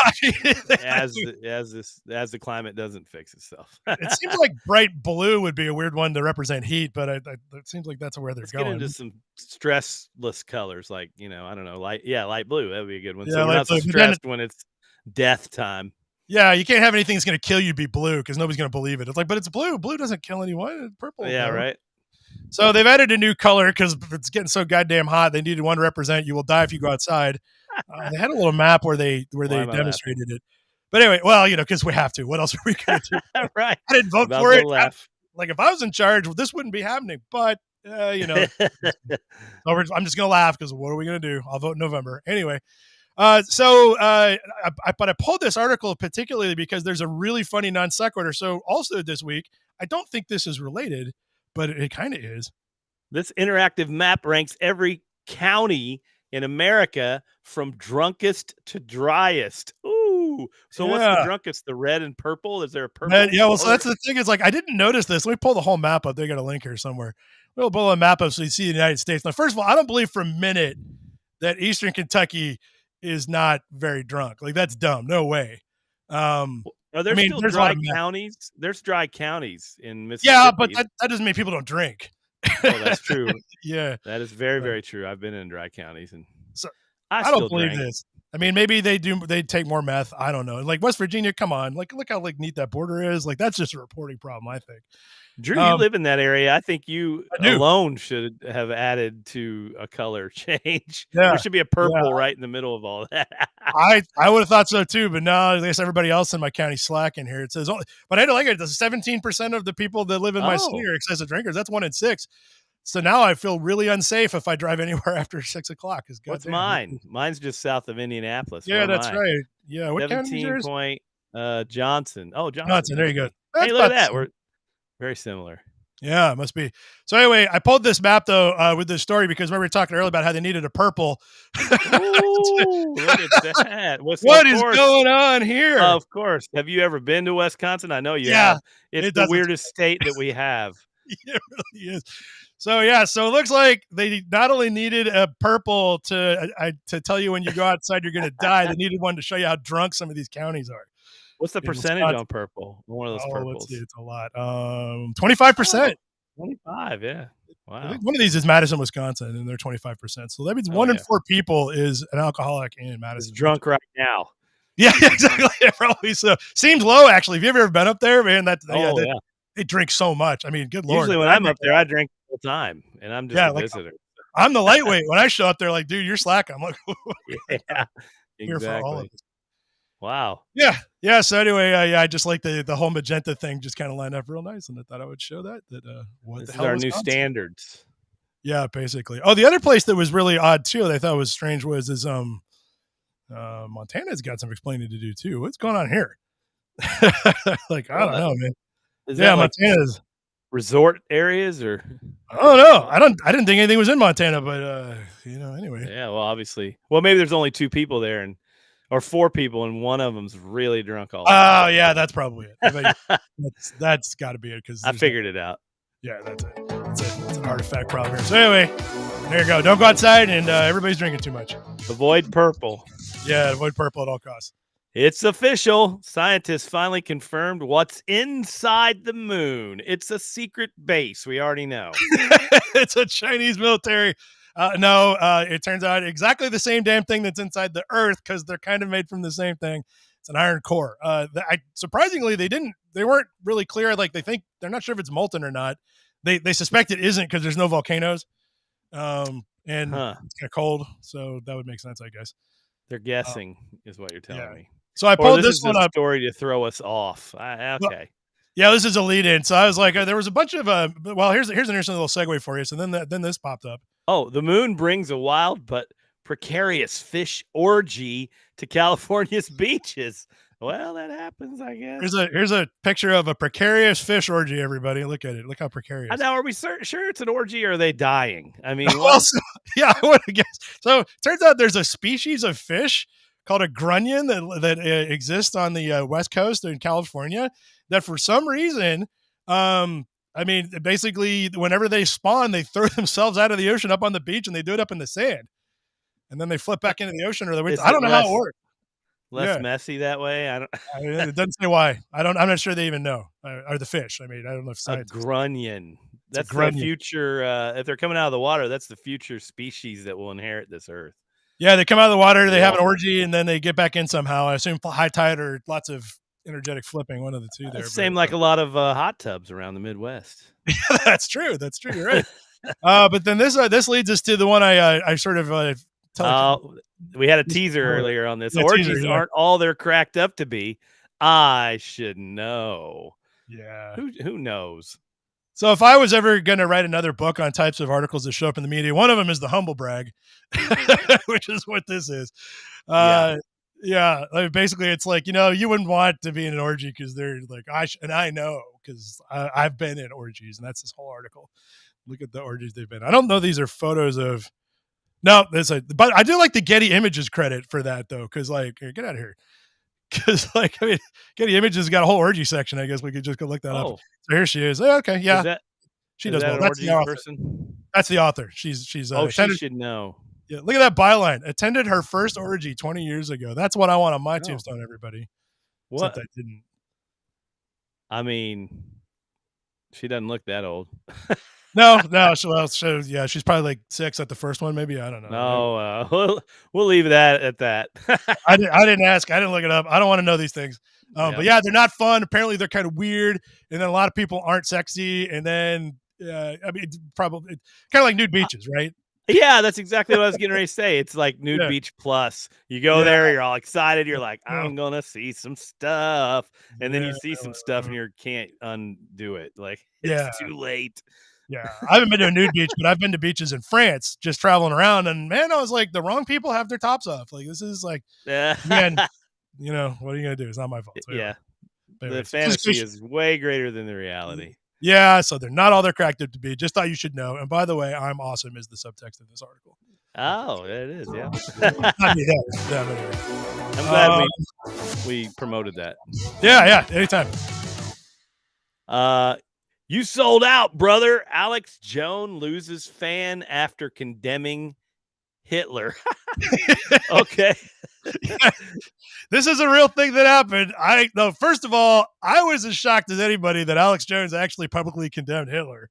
as the climate doesn't fix itself. It seems like bright blue would be a weird one to represent heat, but it seems like that's where they're going. Get into some stressless colors, like, I don't know, light blue. That would be a good one. Yeah, so we're not so stressed when it's death time. Yeah, you can't have anything that's going to kill you be blue, because nobody's going to believe it. It's like, but it's blue. Blue doesn't kill anyone. It's purple. Yeah, right. So they've added a new color because it's getting so goddamn hot. They needed one to represent you will die if you go outside. They had a little map where they demonstrated it. But anyway, well, because we have to. What else are we going to do? Right. I didn't vote for it. Like, if I was in charge, this wouldn't be happening. But, I'm just going to laugh, because what are we going to do? I'll vote in November. Anyway. But I pulled this article particularly because there's a really funny non sequitur. So also this week, I don't think this is related, but it kind of is. This interactive map ranks every county in America from drunkest to driest. Ooh. So what's the drunkest? The red and purple? Is there a purple? So that's the thing. Is like, I didn't notice this. Let me pull the whole map up. They got a link here somewhere. We'll pull a map up so you see the United States. Now, first of all, I don't believe for a minute that Eastern Kentucky is not very drunk. Like, that's dumb. No way. There's still dry counties. There's dry counties in Mississippi. Yeah, but that doesn't mean people don't drink. Oh, that's true. Yeah, that is very, very true. I've been in dry counties, and so I don't believe this. I mean, maybe they do. They take more meth. I don't know. Like West Virginia, come on. Like, look how neat that border is. Like, that's just a reporting problem, I think. Drew, you live in that area. I think you alone should have added to a color change. Yeah, there should be a purple right in the middle of all that. I would have thought so too, but no, I guess everybody else in my county slacking here. It says, but I don't like it. There's 17% of the people that live in my city are excessive drinkers. That's 1 in 6. So now I feel really unsafe if I drive anywhere after 6 o'clock. What's mine? Mine's just south of Indianapolis. Yeah, that's right. Yeah, what 17 point Johnson. Oh, Johnson. There you go. Hey, look at that. We're very similar. Yeah, it must be. So anyway, I pulled this map though with this story because remember we were talking earlier about how they needed a purple. Ooh, look at that! What is going on here? Of course. Have you ever been to Wisconsin? I know you have. It's the weirdest state that we have. It really is. So it looks like they not only needed a purple to tell you when you go outside you're going to die. They needed one to show you how drunk some of these counties are. What's the percentage on purple? One of those purples. Let's see, it's a lot. 25%. 25, yeah. Wow. I think one of these is Madison, Wisconsin, and they're 25%. So that means 1 in 4 people is an alcoholic in Madison. Is drunk right now. Yeah, exactly. Probably so. Seems low, actually. Have you ever been up there, man? They drink so much. I mean, good Lord. Usually when I'm up there, I drink all the time, and I'm just a visitor. I'm the lightweight. When I show up there, like, dude, you're slacking. I'm like, yeah, exactly. For all of us. Wow. Yeah. So anyway, I just like the whole magenta thing just kind of lined up real nice, and I thought I would show that. This is our new standards. Yeah, basically. Oh, the other place that was really odd too, that I thought was strange is Montana's got some explaining to do too. What's going on here? Like, I don't know, man. Montana's resort areas or I don't know. I didn't think anything was in Montana, but anyway. Yeah, well, obviously. Well, maybe there's only 2 people there or 4 people, and one of them's really drunk all the time. Oh, yeah, that's probably it. That's got to be it because I figured it out. Yeah, that's it. It's an artifact problem here. So anyway, There you go. Don't go outside, and everybody's drinking too much. Avoid purple. Yeah, avoid purple at all costs. It's official. Scientists finally confirmed what's inside the moon. It's a secret base. We already know. It's a Chinese military. No, it turns out exactly the same damn thing that's inside the Earth because they're kind of made from the same thing. It's an iron core. Surprisingly, they weren't really clear. Like they're not sure if it's molten or not. They suspect it isn't because there's no volcanoes. And it's kind of cold, so that would make sense, I guess. They're guessing, is what you're telling yeah. me. So I pulled this one up. Up. Story to throw us off. Okay. Well, yeah, this is a lead-in. So I was like, there was a bunch of. Well, here's an interesting little segue for you. So then this popped up. Oh, the moon brings a wild but precarious fish orgy to California's beaches. Well, that happens, I guess. Here's a picture of a precarious fish orgy. Everybody, look at it. Look how precarious. Now, are we sure it's an orgy, or are they dying? I mean, yeah, I would guess. So it turns out there's a species of fish called a grunion that exists on the West Coast in California. That for some reason, basically, whenever they spawn, they throw themselves out of the ocean up on the beach, and they do it up in the sand, and then they flip back into the ocean. Or I don't know how it works. Less messy that way. It doesn't say why. I'm not sure they even know. Are the fish? I don't know if science. A grunion. That's the future. If they're coming out of the water, that's the future species that will inherit this earth. Yeah, they come out of the water, they have an orgy, and then they get back in somehow. I assume high tide or lots of energetic flipping, one of the two there. Same like a lot of hot tubs around the Midwest. Yeah, that's true. That's true. You're right. But then this leads us to the one I sort of we had a teaser earlier on this. Orgies aren't all they're cracked up to be. I should know. Yeah. Who knows? So if I was ever going to write another book on types of articles that show up in the media, one of them is the humble brag, which is what this is. Yeah. Basically, it's like, you wouldn't want to be in an orgy because they're like, I know because I've been in orgies, and that's this whole article. Look at the orgies they've been. I don't know. These are photos of. No, but I do like the Getty Images credit for that though, because get out of here. Because Getty Images got a whole orgy section. I guess we could just go look that up. So here she is. Okay, yeah, she does well. That's the author. Person? That's the author. She's. She should know. Yeah, look at that byline. Attended her first orgy 20 years ago. That's what I want on my tombstone. Everybody. What? Except I didn't. I mean, she doesn't look that old. No. She's probably like 6 at the first one, maybe. I don't know. No, we'll leave that at that. I didn't ask. I didn't look it up. I don't want to know these things. But yeah, they're not fun. Apparently, they're kind of weird, and then a lot of people aren't sexy. And then, probably kind of like nude beaches, right? Yeah, that's exactly what I was getting ready to say. It's like nude beach plus. You go there, you're all excited. You're like, I'm gonna see some stuff, and then you see some stuff, and you can't undo it. Like it's too late. Yeah, I haven't been to a nude beach, but I've been to beaches in France, just traveling around, and man, I was like, the wrong people have their tops off. Like this is like, man, what are you gonna do? It's not my fault. So yeah, the fantasy is way greater than the reality. Yeah, so they're not all they're cracked up to be. Just thought you should know. And by the way, I'm awesome is the subtext of this article. Oh, it is. Yeah. I'm glad we promoted that. Yeah. Anytime. You sold out, brother. Alex Jones loses fan after condemning Hitler. Okay. This is a real thing that happened. First of all, I was as shocked as anybody that Alex Jones actually publicly condemned Hitler.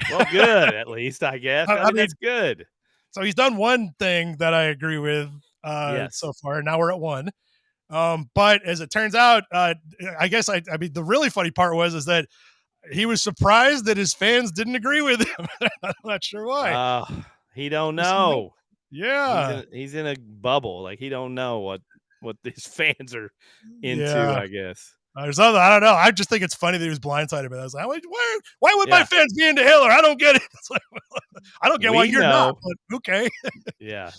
Well, good, at least, I guess. I mean, that's good. So he's done one thing that I agree with so far. Now we're at 1. But as it turns out, I guess the really funny part is that he was surprised that his fans didn't agree with him. I'm not sure why. He don't know. Yeah. He's in a bubble. Like he don't know what these fans are into, I guess. I don't know. I just think it's funny that he was blindsided by that. I was like, why would my fans be into Hitler? I don't get it. It's like, I don't get why you're not, but okay. Yeah.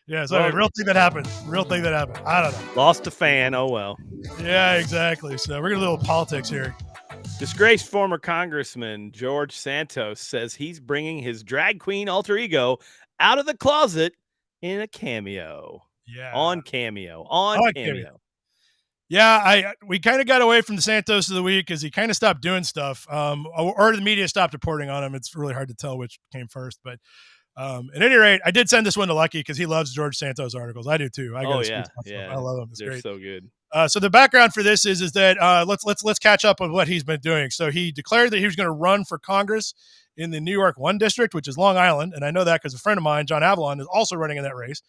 Yeah, so real thing that happened. I don't know. Lost a fan. Oh, well. Yeah, exactly. So we're going to do a little politics here. Disgraced former Congressman George Santos says he's bringing his drag queen alter ego out of the closet in a cameo. Yeah. On Cameo. Yeah, we kind of got away from the Santos of the week because he kind of stopped doing stuff, or the media stopped reporting on him. It's really hard to tell which came first, but At any rate, I did send this one to Lucky because he loves George Santos articles. I do too. I got a yeah, screenshot. yeah. I love him. It's They're great. so good. So the background for this is that let's catch up on what he's been doing. So he declared that he was going to run for Congress in the New York 1 district, which is Long Island, and I know that because a friend of mine, John Avalon, is also running in that race.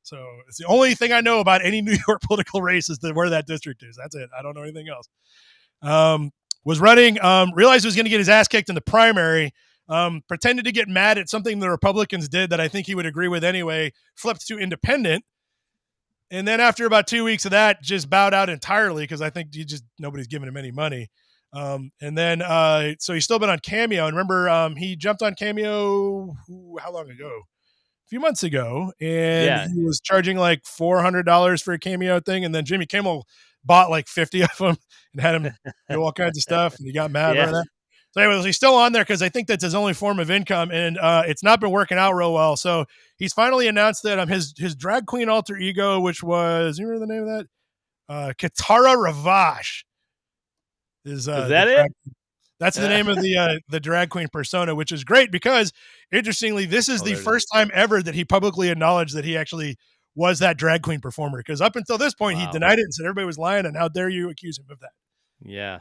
So it's the only thing I know about any New York political race is where that district is. That's it. I don't know anything else. Was running, realized he was going to get his ass kicked in the primary, pretended to get mad at something the Republicans did that I think he would agree with anyway, flipped to independent. And then after about 2 weeks of that, just bowed out entirely because I think nobody's giving him any money. And then, so he's still been on Cameo. And remember, he jumped on Cameo, how long ago? A few months ago. And he was charging like $400 for a Cameo thing. And then Jimmy Kimmel bought like 50 of them and had him do all kinds of stuff. And he got mad about that. So anyways, he's still on there because I think that's his only form of income, and it's not been working out real well. So he's finally announced that his drag queen alter ego, which was, you remember the name of that? Katara Ravash is that it? That's the name of the drag queen persona, which is great because, interestingly, this is the first time ever that he publicly acknowledged that he actually was that drag queen performer. Because up until this point, he denied it and said everybody was lying, and how dare you accuse him of that? Yeah.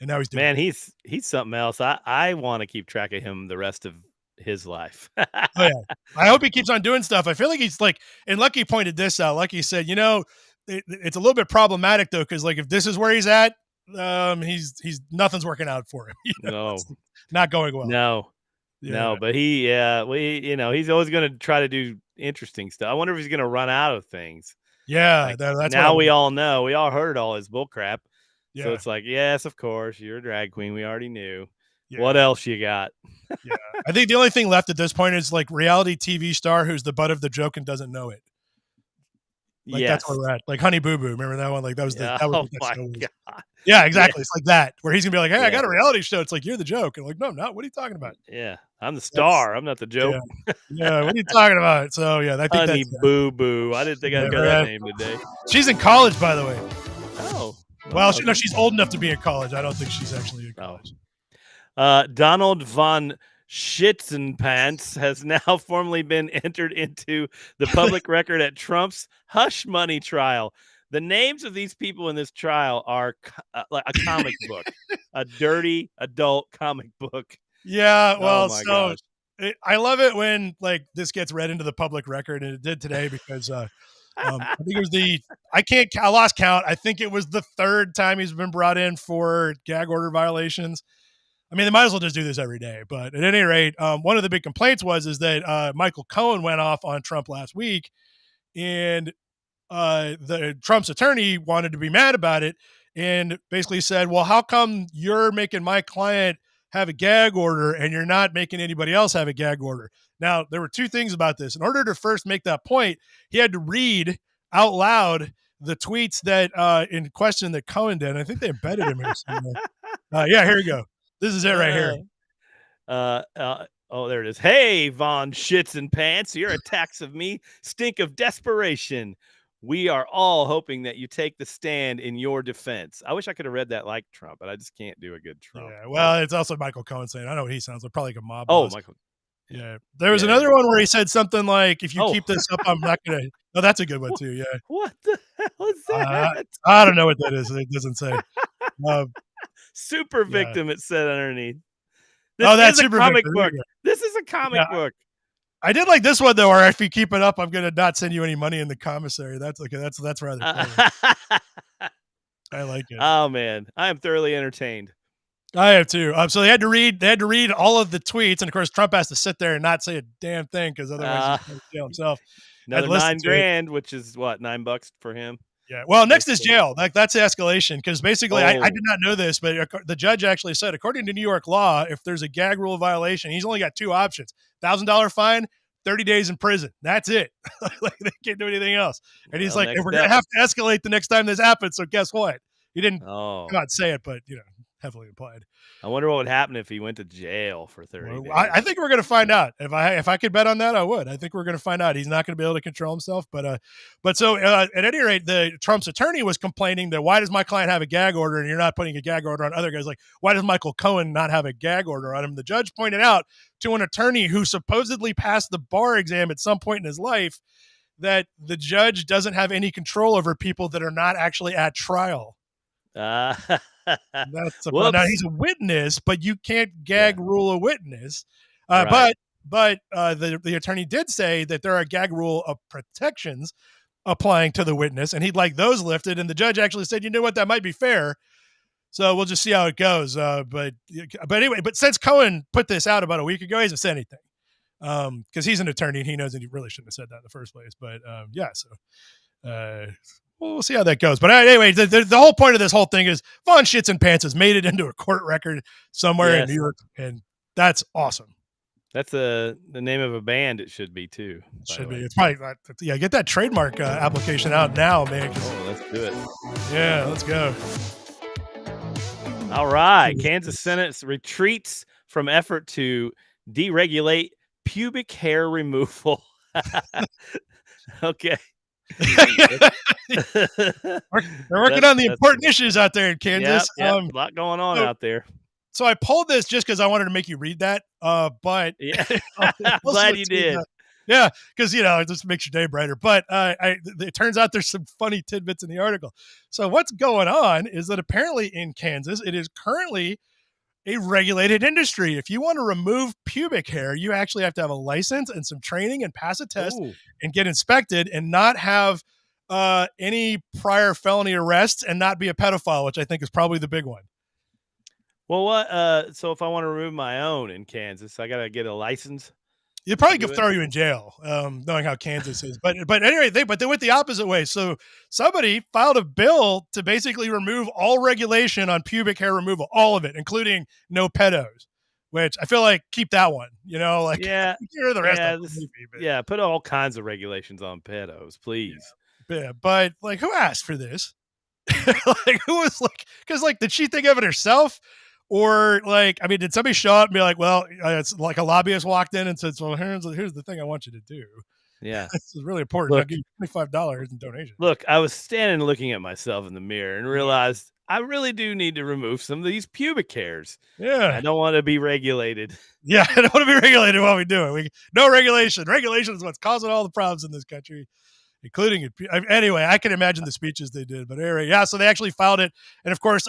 And now he's doing it. He's something else. I want to keep track of him the rest of his life. Oh yeah, I hope he keeps on doing stuff. I feel like he's like, and Lucky pointed this out. Lucky said, it's a little bit problematic though, because like if this is where he's at, he's nothing's working out for him. No, not going well. No, but he's always going to try to do interesting stuff. I wonder if he's going to run out of things. Yeah, that's now we all know. We all heard all his bull crap. Yeah. So it's like, yes, of course, you're a drag queen. We already knew. Yeah. What else you got? Yeah, I think the only thing left at this point is like reality TV star who's the butt of the joke and doesn't know it. Like that's where we're at. Like Honey Boo Boo, remember that one? Like that was the that was my God. Yeah, exactly. Yeah. It's like that where he's gonna be like, "Hey, I got a reality show." It's like you're the joke, and like, no, I'm not. What are you talking about? Yeah, I'm the star. I'm not the joke. Yeah, what are you talking about? So yeah, I think Honey Boo Boo. I didn't think I'd get that name today. She's in college, by the way. Oh. Well, she's old enough to be in college. I don't think she's actually in college. Donald von Schitzenpants has now formally been entered into the public record at Trump's hush money trial. The names of these people in this trial are like a comic book, a dirty adult comic book. Yeah, well, I love it when like this gets read into the public record, and it did today because I think it was I lost count. I think it was the third time he's been brought in for gag order violations. I mean, they might as well just do this every day. But at any rate, one of the big complaints is that Michael Cohen went off on Trump last week, and the Trump's attorney wanted to be mad about it and basically said, well, how come you're making my client have a gag order and you're not making anybody else have a gag order? Now, there were two things about this. In order to first make that point, he had to read out loud the tweets that in question that Cohen did. I think they embedded him here somewhere. Yeah, here we go. This is it right here. Oh, there it is. Hey, Von Schitzenpants, your attacks of me stink of desperation. We are all hoping that you take the stand in your defense. I wish I could have read that like Trump, but I just can't do a good Trump. Yeah, well, it's also Michael Cohen saying, I know what he sounds like, probably like a mob. Oh, Michael. Yeah. There was another one where he said something like, if you keep this up, I'm not going to. Oh, that's a good one, too. Yeah. What the hell is that? I don't know what that is. It doesn't say. Super victim, it said underneath. That's a comic book. This is a comic book. I did like this one though, or if you keep it up, I'm gonna not send you any money in the commissary. That's okay. That's rather funny. I like it. Oh man, I am thoroughly entertained. I have too. So they had to read all of the tweets, and of course Trump has to sit there and not say a damn thing because otherwise he's going to jail himself. Another $9,000, which is what, $9 for him. Yeah. Well, next is jail. That's the escalation because basically I did not know this, but the judge actually said, according to New York law, if there's a gag rule violation, he's only got two options: $1,000 fine, 30 days in prison. That's it. Like they can't do anything else. And he's like, we're going to have to escalate the next time this happens. So guess what? He didn't come out and say it, but heavily implied. I wonder what would happen if he went to jail for 30 days. I think we're going to find out. If I could bet on that, I would. I think we're going to find out. He's not going to be able to control himself. But at any rate, the Trump's attorney was complaining that why does my client have a gag order and you're not putting a gag order on other guys? Like, why does Michael Cohen not have a gag order on him? The judge pointed out to an attorney who supposedly passed the bar exam at some point in his life that the judge doesn't have any control over people that are not actually at trial. Now he's a witness, but you can't gag rule a witness. Right. But the attorney did say that there are gag rule of protections applying to the witness, and he'd like those lifted. And the judge actually said, you know what, that might be fair. So we'll just see how it goes. But anyway, but since Cohen put this out about a week ago, he hasn't said anything because he's an attorney and he knows that he really shouldn't have said that in the first place. But we'll see how that goes. But anyway, the whole point of this whole thing is Von Shits and Pants has made it into a court record somewhere in New York, and that's awesome. That's the name of a band. It should be too. Should be. It's probably get that trademark application out now, man. Let's do it. Yeah, let's go. All right, Kansas Senate retreats from effort to deregulate pubic hair removal. Okay. They're working on the important issues out there in Kansas. Yep, a lot going on out there. So I pulled this just because I wanted to make you read that. But I'm glad you did. Yeah, because it just makes your day brighter. But it turns out there's some funny tidbits in the article. So what's going on is that apparently in Kansas, it is currently a regulated industry. If you want to remove pubic hair, you actually have to have a license and some training and pass a test and get inspected and not have any prior felony arrests and not be a pedophile, which I think is probably the big one. Well, what? So if I want to remove my own in Kansas, I got to get a license. You'd probably could throw you in jail, knowing how Kansas is. But anyway, they went the opposite way. So somebody filed a bill to basically remove all regulation on pubic hair removal, all of it, including no pedos. Which I feel like keep that one. Hear the rest of it. Put all kinds of regulations on pedos, please. Yeah, but who asked for this? Who was because did she think of it herself? Or did somebody show up and be like, well, it's like a lobbyist walked in and said, well, here's the thing I want you to do. Yeah. This is really important. I'll give you $25 in donation. Look, I was standing looking at myself in the mirror and realized I really do need to remove some of these pubic hairs. Yeah. I don't want to be regulated. Yeah, I don't want to be regulated while we do it. No regulation. Regulation is what's causing all the problems in this country. Including it. Anyway, I can imagine the speeches they did. But anyway, so they actually filed it. And of course,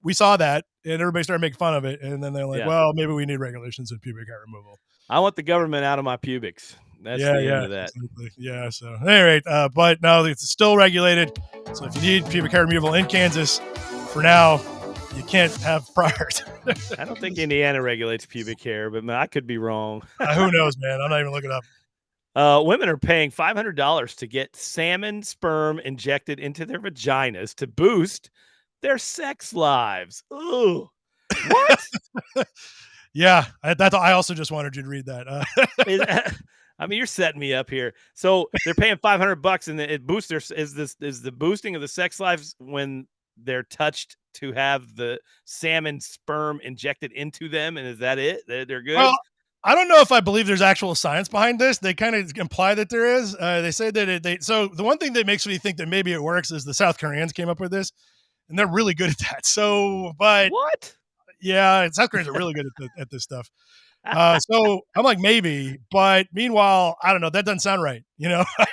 we saw that and everybody started making fun of it. And then they're like, well, maybe we need regulations in pubic hair removal. I want the government out of my pubics. That's the end of that. Exactly. Yeah. So anyway, but no, it's still regulated. So if you need pubic hair removal in Kansas, for now, you can't have priors. I don't think Indiana regulates pubic hair, but I could be wrong. Who knows, man? I'm not even looking up. Women are paying $500 to get salmon sperm injected into their vaginas to boost their sex lives. Ooh, what? Yeah, I also just wanted you to read that. I mean, you're setting me up here. So they're paying $500, and it boosts their is the boosting of the sex lives when they're touched to have the salmon sperm injected into them, and is that it? They're good. Well, I don't know if I believe there's actual science behind this. They kind of imply that there is. They say that so the one thing that makes me think that maybe it works is the South Koreans came up with this, and they're really good at that. So, but what? Yeah, South Koreans are really good at this stuff. So I'm like, maybe, but meanwhile, I don't know. That doesn't sound right. I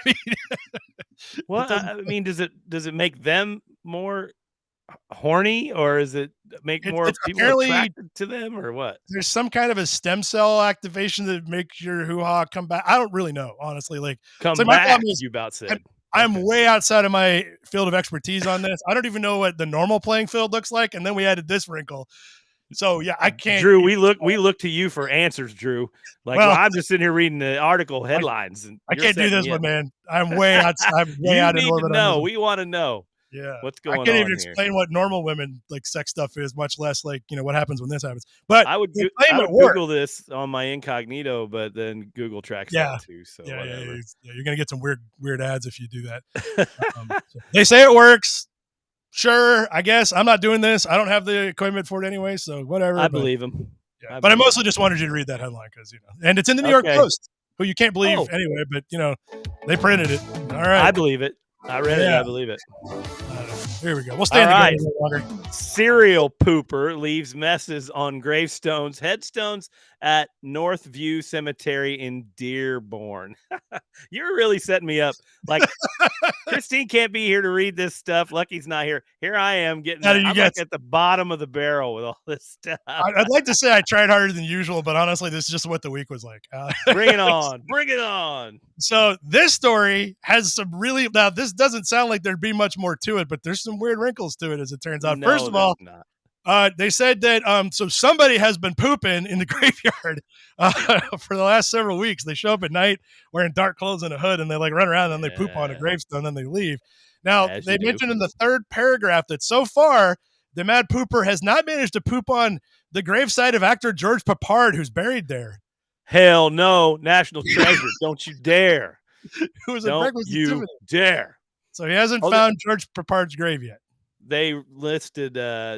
mean, does it make them more horny, or is it make more people attracted to them, or what? There's some kind of a stem cell activation that makes your hoo-ha come back. I don't really know, honestly. Come back, you about said. I'm way outside of my field of expertise on this. I don't even know what the normal playing field looks like, and then we added this wrinkle. So yeah, I can't. Drew, we look to you for answers, Drew. I'm just sitting here reading the article headlines, and I can't do this one, man. I'm way outside. I'm way out of orbit. No, we want to know. Yeah, what's going on? I can't even explain what normal women sex stuff is, much less what happens when this happens. But I would Google this on my incognito, but then Google tracks that too. So you're gonna get some weird ads if you do that. They say it works. Sure, I guess I'm not doing this. I don't have the equipment for it anyway, so whatever. I believe him. Yeah, but I mostly just wanted you to read that headline because and it's in the New York Post, who you can't believe anyway. But they printed it. All right, I believe it. I read it. I believe it. Here we go. We'll stay in the longer. Serial pooper leaves messes on gravestones, headstones at Northview Cemetery in Dearborn. You're really setting me up. Like, Christine can't be here to read this stuff. Lucky's not here. Here I am getting. I'm like at the bottom of the barrel with all this stuff. I'd like to say I tried harder than usual, but honestly, this is just what the week was like. Bring it on. Bring it on. So this story has some really, now this doesn't sound like there'd be much more to it, but there's some weird wrinkles to it as it turns out. First of all, they said that so somebody has been pooping in the graveyard for the last several weeks. They show up at night wearing dark clothes and a hood, and they like run around and they poop on a gravestone, and then they leave. Now, they mentioned in the third paragraph that so far, the mad pooper has not managed to poop on the gravesite of actor George Papard, who's buried there. Hell no, national treasure! Don't you dare! Who was a breakfast you activity. Dare! So he hasn't found George Papard's grave yet. They listed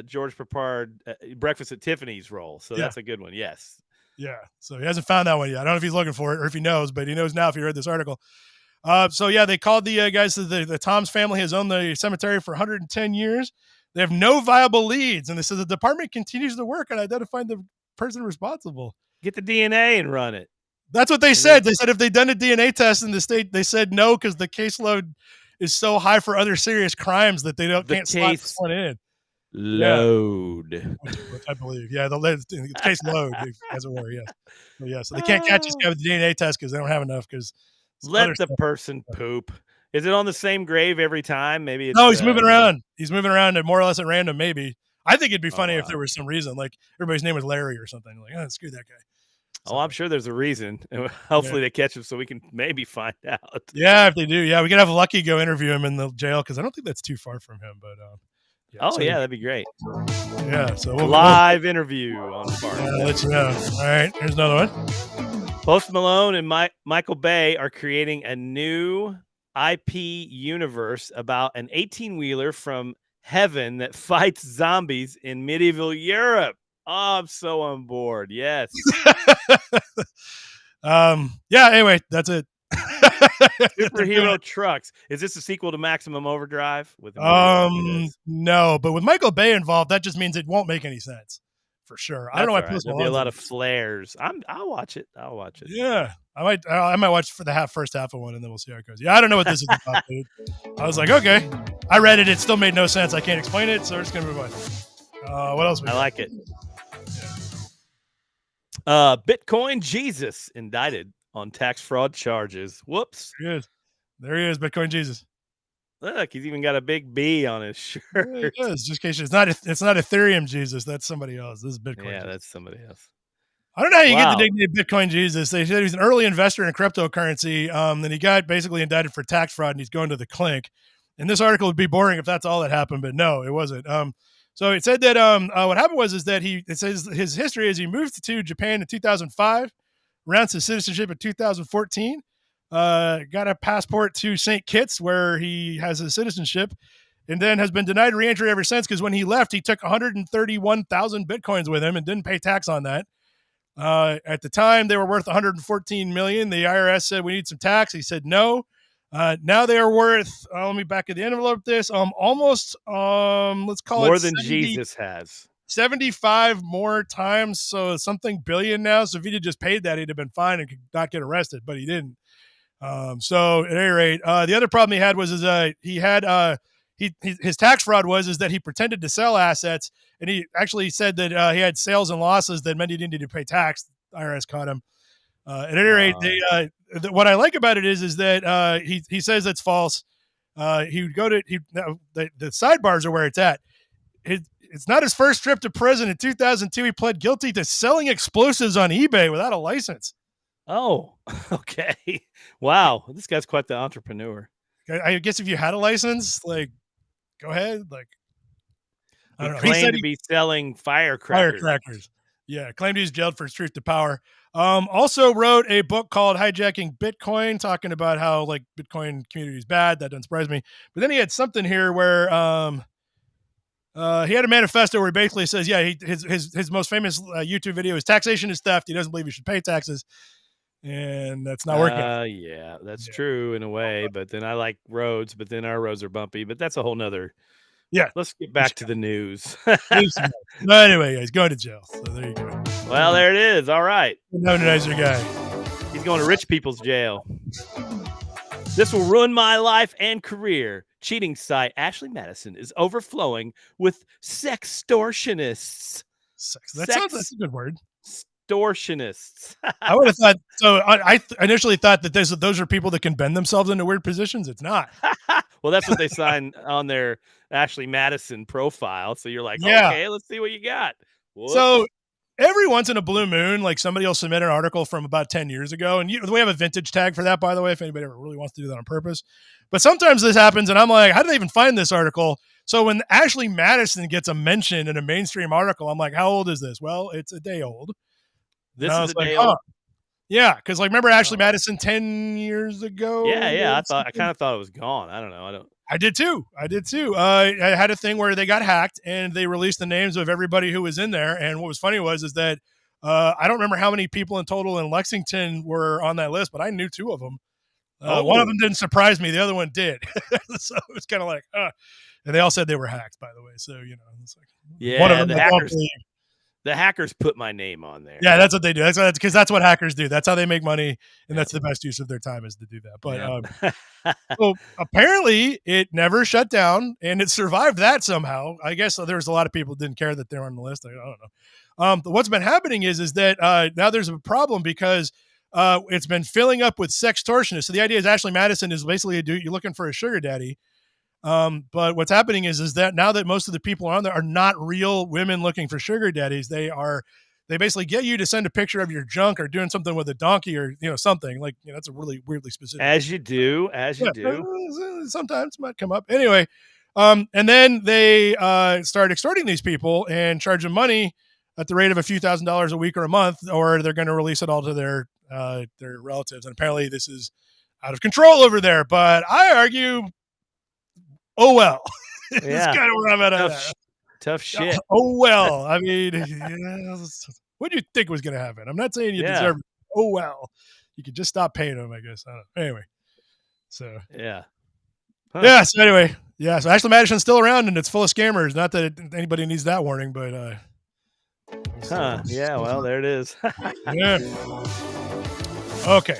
George Papard Breakfast at Tiffany's role, so that's a good one. Yes. Yeah. So he hasn't found that one yet. I don't know if he's looking for it or if he knows, but he knows now if he read this article. So yeah, they called the guys. The Tom's family has owned the cemetery for 110 years. They have no viable leads, and they said the department continues to work on identifying the person responsible. Get the DNA and run it. That's what they said. They said if they'd done a DNA test in the state, they said no because the caseload is so high for other serious crimes that they can't slot this one in. Load. Which I believe. Yeah, the case load, as it were, yes. So, yeah, so they can't catch this guy with the DNA test because they don't have enough. Because let the person poop. Is it on the same grave every time? Maybe it's, no, he's moving around. He's moving around at more or less at random, maybe. I think it'd be funny if there was some reason, like everybody's name was Larry or something. Like, screw that guy. So, I'm sure there's a reason. Hopefully they catch him so we can maybe find out. Yeah, if they do. Yeah, we could have Lucky go interview him in the jail because I don't think that's too far from him. But that'd be great. Yeah, so live interview on Spark. I'll let you know. All right, here's another one. Post Malone and Michael Bay are creating a new IP universe about an 18-wheeler from heaven that fights zombies in medieval Europe. Oh, I'm so on board. Yes. Anyway, that's it. Superhero trucks. Is this a sequel to Maximum Overdrive? No, but with Michael Bay involved, that just means it won't make any sense. For sure. I don't know why there'll be a lot of flares. I'll watch it. Yeah. I might watch for the first half of one and then we'll see how it goes. Yeah, I don't know what this is about, dude. I was like, okay. I read it, it still made no sense. I can't explain it, so we're just gonna move on. What else? I like it. Yeah. Bitcoin Jesus indicted on tax fraud charges. Whoops. There he is, Bitcoin Jesus. Look, he's even got a big B on his shirt. Yeah, it does, just in case it's not Ethereum Jesus. That's somebody else. This is Bitcoin. Yeah, Jesus. That's somebody else. I don't know how you get the nickname Bitcoin Jesus. They said he was an early investor in cryptocurrency. Then he got basically indicted for tax fraud, and he's going to the clink. And this article would be boring if that's all that happened, but no, it wasn't. So it said that what happened was that it says his history is he moved to Japan in 2005, renounced his citizenship in 2014, got a passport to St. Kitts where he has his citizenship, and then has been denied reentry ever since because when he left, he took 131,000 Bitcoins with him and didn't pay tax on that. At the time, they were worth 114 million. The IRS said we need some tax. He said no. Now they are worth. Let me back of the envelope. This almost let's call more it than Jesus has. 75 more times, so something billion now. So if he'd just paid that, he'd have been fine and could not get arrested, but he didn't. So at any rate, the other problem he had was his tax fraud was that he pretended to sell assets, and he actually said that he had sales and losses that meant he didn't need to pay tax. The IRS caught him. At any rate, what I like about it is that he says that's false. He would go to the sidebars are where it's at. It's not his first trip to prison. In 2002, he pled guilty to selling explosives on eBay without a license. Oh, okay. Wow, this guy's quite the entrepreneur. I guess if you had a license, like, go ahead. Like, I don't know. He claimed to be selling firecrackers. Yeah, claimed he's jailed for his truth to power. Also wrote a book called Hijacking Bitcoin, talking about how like Bitcoin community is bad. That doesn't surprise me. But then he had something here where He had a manifesto where he basically says, yeah, his most famous YouTube video is taxation is theft. He doesn't believe you should pay taxes, and that's not working. Yeah, that's true in a way. But then I like roads, but then our roads are bumpy. But that's a whole nother. Yeah. Let's get back to the news. No, anyway, he's going to jail. So there you go. Well, there it is. All right. No nicer guy. He's going to rich people's jail. This will ruin my life and career. Cheating site Ashley Madison is overflowing with sextortionists. That's a good word. Extortionists. I would have thought so. I initially thought that those are people that can bend themselves into weird positions. It's not. Well, that's what they sign on their Ashley Madison profile. So you're like, okay, let's see what you got. Whoops. So every once in a blue moon, like somebody will submit an article from about 10 years ago. And we have a vintage tag for that, by the way, if anybody ever really wants to do that on purpose. But sometimes this happens and I'm like, how did they even find this article? So when Ashley Madison gets a mention in a mainstream article, I'm like, how old is this? Well, it's a day old. This is a day old. Yeah, because like remember Ashley Madison 10 years ago? Yeah. I kind of thought it was gone. I don't know. I did too. I had a thing where they got hacked and they released the names of everybody who was in there. And what was funny is that I don't remember how many people in total in Lexington were on that list, but I knew two of them. One of them didn't surprise me. The other one did. So it was kind of like, and they all said they were hacked, by the way. So, it's like, one of them, the hackers put my name on there. Yeah, that's what they do. That's because that's what hackers do. That's how they make money, and that's the best use of their time is to do that. But so apparently, it never shut down, and it survived that somehow. I guess there was a lot of people who didn't care that they're on the list. I don't know. But what's been happening is that now there's a problem because it's been filling up with sextortionists. So the idea is Ashley Madison is basically you're looking for a sugar daddy. But what's happening is that now that most of the people on there are not real women looking for sugar daddies, they basically get you to send a picture of your junk or doing something with a donkey or, something like, that's a really weirdly specific. As you do. Sometimes might come up anyway. And then they, start extorting these people and charge them money at the rate of a few $1,000s a week or a month, or they're going to release it all to their relatives. And apparently this is out of control over there, but I argue, oh well. That's kind of where I'm at. Tough shit. Oh well. I mean, what do you think was going to happen? I'm not saying you deserve it. Oh well. You could just stop paying them, I guess. I don't know. Anyway. So yeah. Huh. Yeah. So anyway, yeah. So Ashley Madison's still around and it's full of scammers. Not that anybody needs that warning, but yeah. Well, there it is. Yeah. Okay.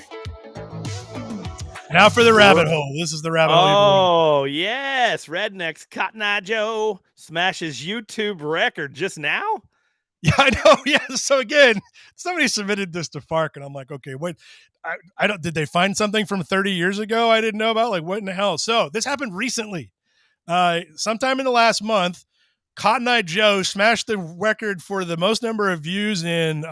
Now for the rabbit hole. This is the rabbit hole. Oh, yes. Rednecks Cotton Eye Joe smashes YouTube record just now? Yeah, I know. Yeah. So again, somebody submitted this to FARC and I'm like, okay, what? I don't, did they find something from 30 years ago I didn't know about? Like, what in the hell? So this happened recently. Sometime in the last month, Cotton Eye Joe smashed the record for the most number of views in,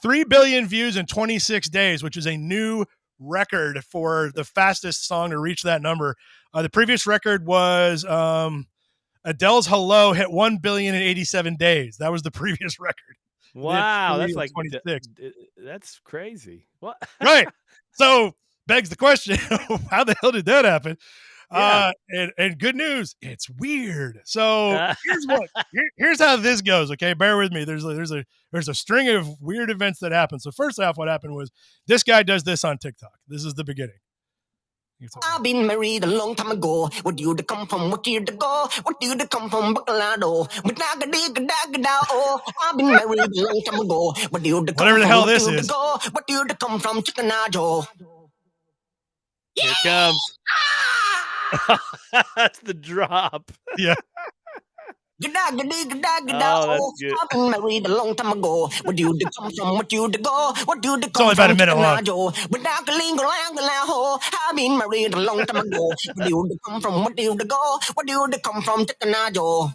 3 billion views in 26 days, which is a new record for the fastest song to reach that number. The previous record was Adele's Hello hit 1 billion in 87 days. That was the previous record. Wow, that's like 26. That's crazy. What? Right. So begs the question, how the hell did that happen? Yeah. And good news, it's weird. So here's how this goes. Okay, bear with me. There's a string of weird events that happen. So first off, what happened was this guy does this on TikTok. This is the beginning. I've been married a long time ago. What do you come from? What year to go? What do you come from? Bacalado. I've been married a long time ago. What do you come whatever the hell this is? What do you come from? Chickenado. Here it comes. That's the drop. Yeah. Oh, that's good. I've been married a long time ago. What do you come from? What do you go? What do you come it's only about a minute long. I've been married a long time ago. What do you come from? What do you go? What do you come from? Chickenado.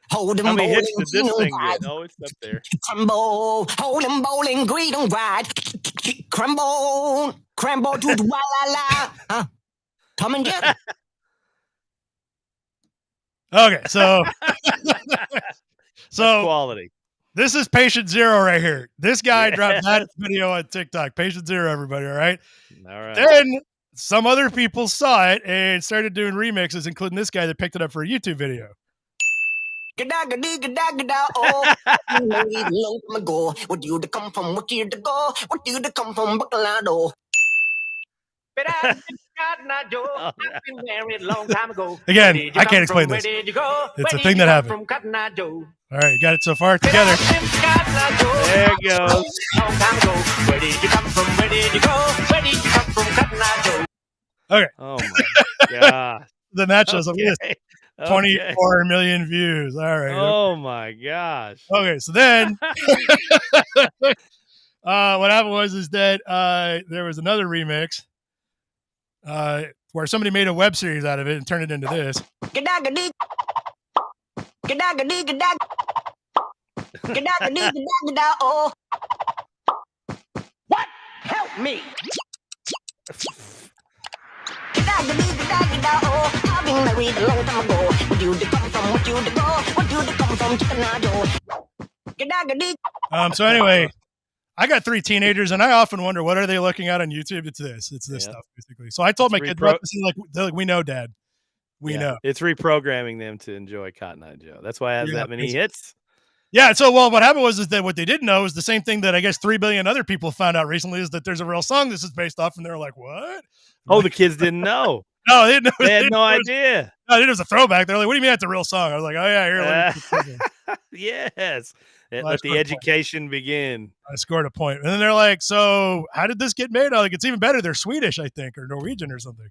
How many hits did this thing get? Oh, it's up there. Crumble, hold him bowling, greed on ride. Crumble to the la. Tom and Jerry. Okay, so That's quality. This is patient zero right here. This guy dropped that video on TikTok. Patient zero, everybody. All right. All right. Then some other people saw it and started doing remixes, including this guy that picked it up for a YouTube video. Oh, long time ago. What year to come from? What year to go? What year to come from? Bacalado. But I've been married a long time ago. Again, I can't explain this. It's a thing that happened. From Cotton Eye Joe. All right, you got it so far together. There it goes. Long time ago. Where did you come from? Where did you go? Where did you come from? Cotton Eye Joe. Okay. Oh my god. Then that shows up. Okay. 24 million views. All right. Oh my gosh. Okay, so then what happened was that there was another remix where somebody made a web series out of it and turned it into this. Oh. What? Help me. Oh, I've been married a long time ago. What you to come from? What you to go? What you to come from? So anyway, I got 3 teenagers, and I often wonder, what are they looking at on YouTube? It's this stuff, basically. So I told my kids, they're like, we know, Dad. We know. It's reprogramming them to enjoy Cotton Eye Joe. That's why it has that many hits. Yeah, so what happened was that what they didn't know is the same thing that I guess 3 billion other people found out recently, is that there's a real song this is based off, and they're like, what? Oh, the kids didn't know. No, they didn't know. They had no idea. No, it was a throwback. They're like, what do you mean that's a real song? I was like, oh, yeah, here. Yes. Let the education begin. I scored a point. And then they're like, so how did this get made? I'm like, it's even better. They're Swedish, I think, or Norwegian or something.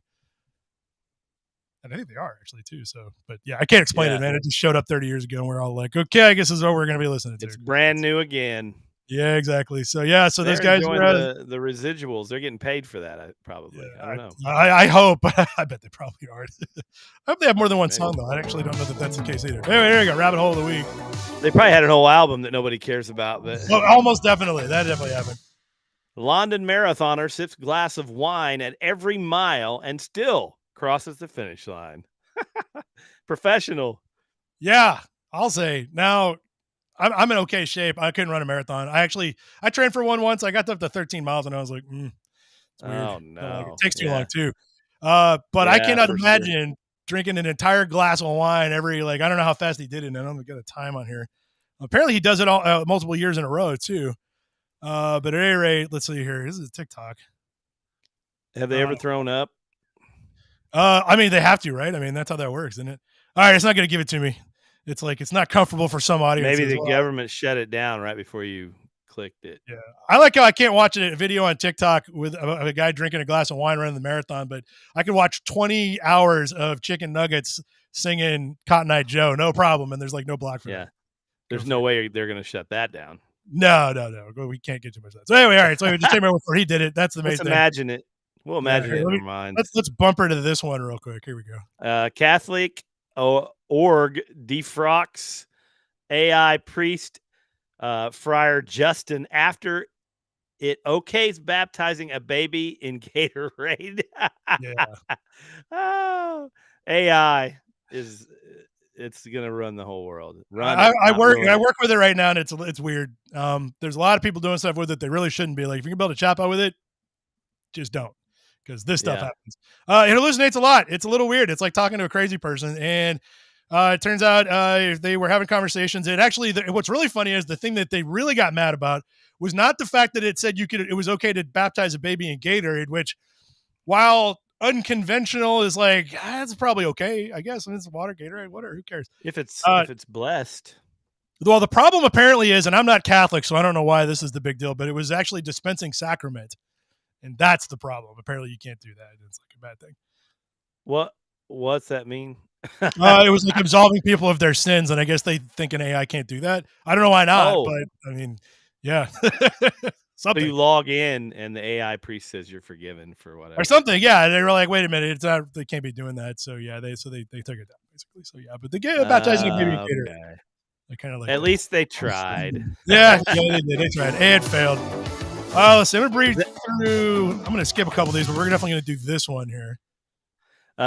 And I think they are actually too. So, but yeah, I can't explain it, man. It just showed up 30 years ago, and we're all like, okay, I guess this is what we're going to be listening to. It's brand new again. Yeah, exactly. So yeah, so those guys are the residuals. They're getting paid for that, probably. Yeah, I don't know. I hope. I bet they probably aren't. I hope they have more than one song though. I actually don't know that that's the case either. Anyway, there you go. Rabbit hole of the week. They probably had a whole album that nobody cares about, but almost definitely that definitely happened. London marathoner sips glass of wine at every mile and still crosses the finish line. Professional. Yeah, I'll say now. I'm in okay shape. I couldn't run a marathon. I trained for one once. I got up to 13 miles, and I was like, it's weird. Oh no, it takes too long too. But I cannot imagine drinking an entire glass of wine every I don't know how fast he did it. And I don't get a time on here. Apparently, he does it all multiple years in a row too. But at any rate, let's see here. This is TikTok. Have they ever thrown up? I mean, they have to, right? I mean, that's how that works, isn't it? All right, it's not going to give it to me. It's like it's not comfortable for some audience. Maybe the government shut it down right before you clicked it. Yeah, I like how I can't watch a video on TikTok with a guy drinking a glass of wine running the marathon, but I can watch 20 hours of chicken nuggets singing Cotton Eye Joe, no problem, and there's no block for that. There's no way they're going to shut that down. No, we can't get too much of that. So anyway, all right, so just take my word for he did it. That's the main thing. Imagine it. We'll imagine it in our minds. Let's bumper to this one real quick. Here we go. Catholic org defrocks AI priest Friar Justin after it okays baptizing a baby in Gatorade. Oh, AI it's gonna run the whole world. I work with it right now, and it's weird. There's a lot of people doing stuff with it they really shouldn't be. Like, if you can build a chatbot with it, just don't. Because this stuff happens. It hallucinates a lot. It's a little weird. It's like talking to a crazy person. And it turns out they were having conversations. It actually, what's really funny is the thing that they really got mad about was not the fact that it said it was okay to baptize a baby in Gatorade, which, while unconventional, is that's probably okay, I guess. And it's water, Gatorade, whatever. Who cares? If it's blessed. Well, the problem apparently is, and I'm not Catholic, so I don't know why this is the big deal, but it was actually dispensing sacrament. And that's the problem. Apparently, you can't do that. It's a bad thing. What's that mean? It was absolving people of their sins, and I guess they think an AI can't do that. I don't know why not, but I mean, yeah. So you log in, and the AI priest says you're forgiven for whatever or something. Yeah, they were like, "Wait a minute, it's not. They can't be doing that." So yeah, they took it down basically. So yeah, but they get baptizing a baby Gatorade. They kind of at least they tried. Yeah, they did. They tried, and failed. Listen, I'm going to breeze through. I'm going to skip a couple of these, but we're definitely going to do this one here.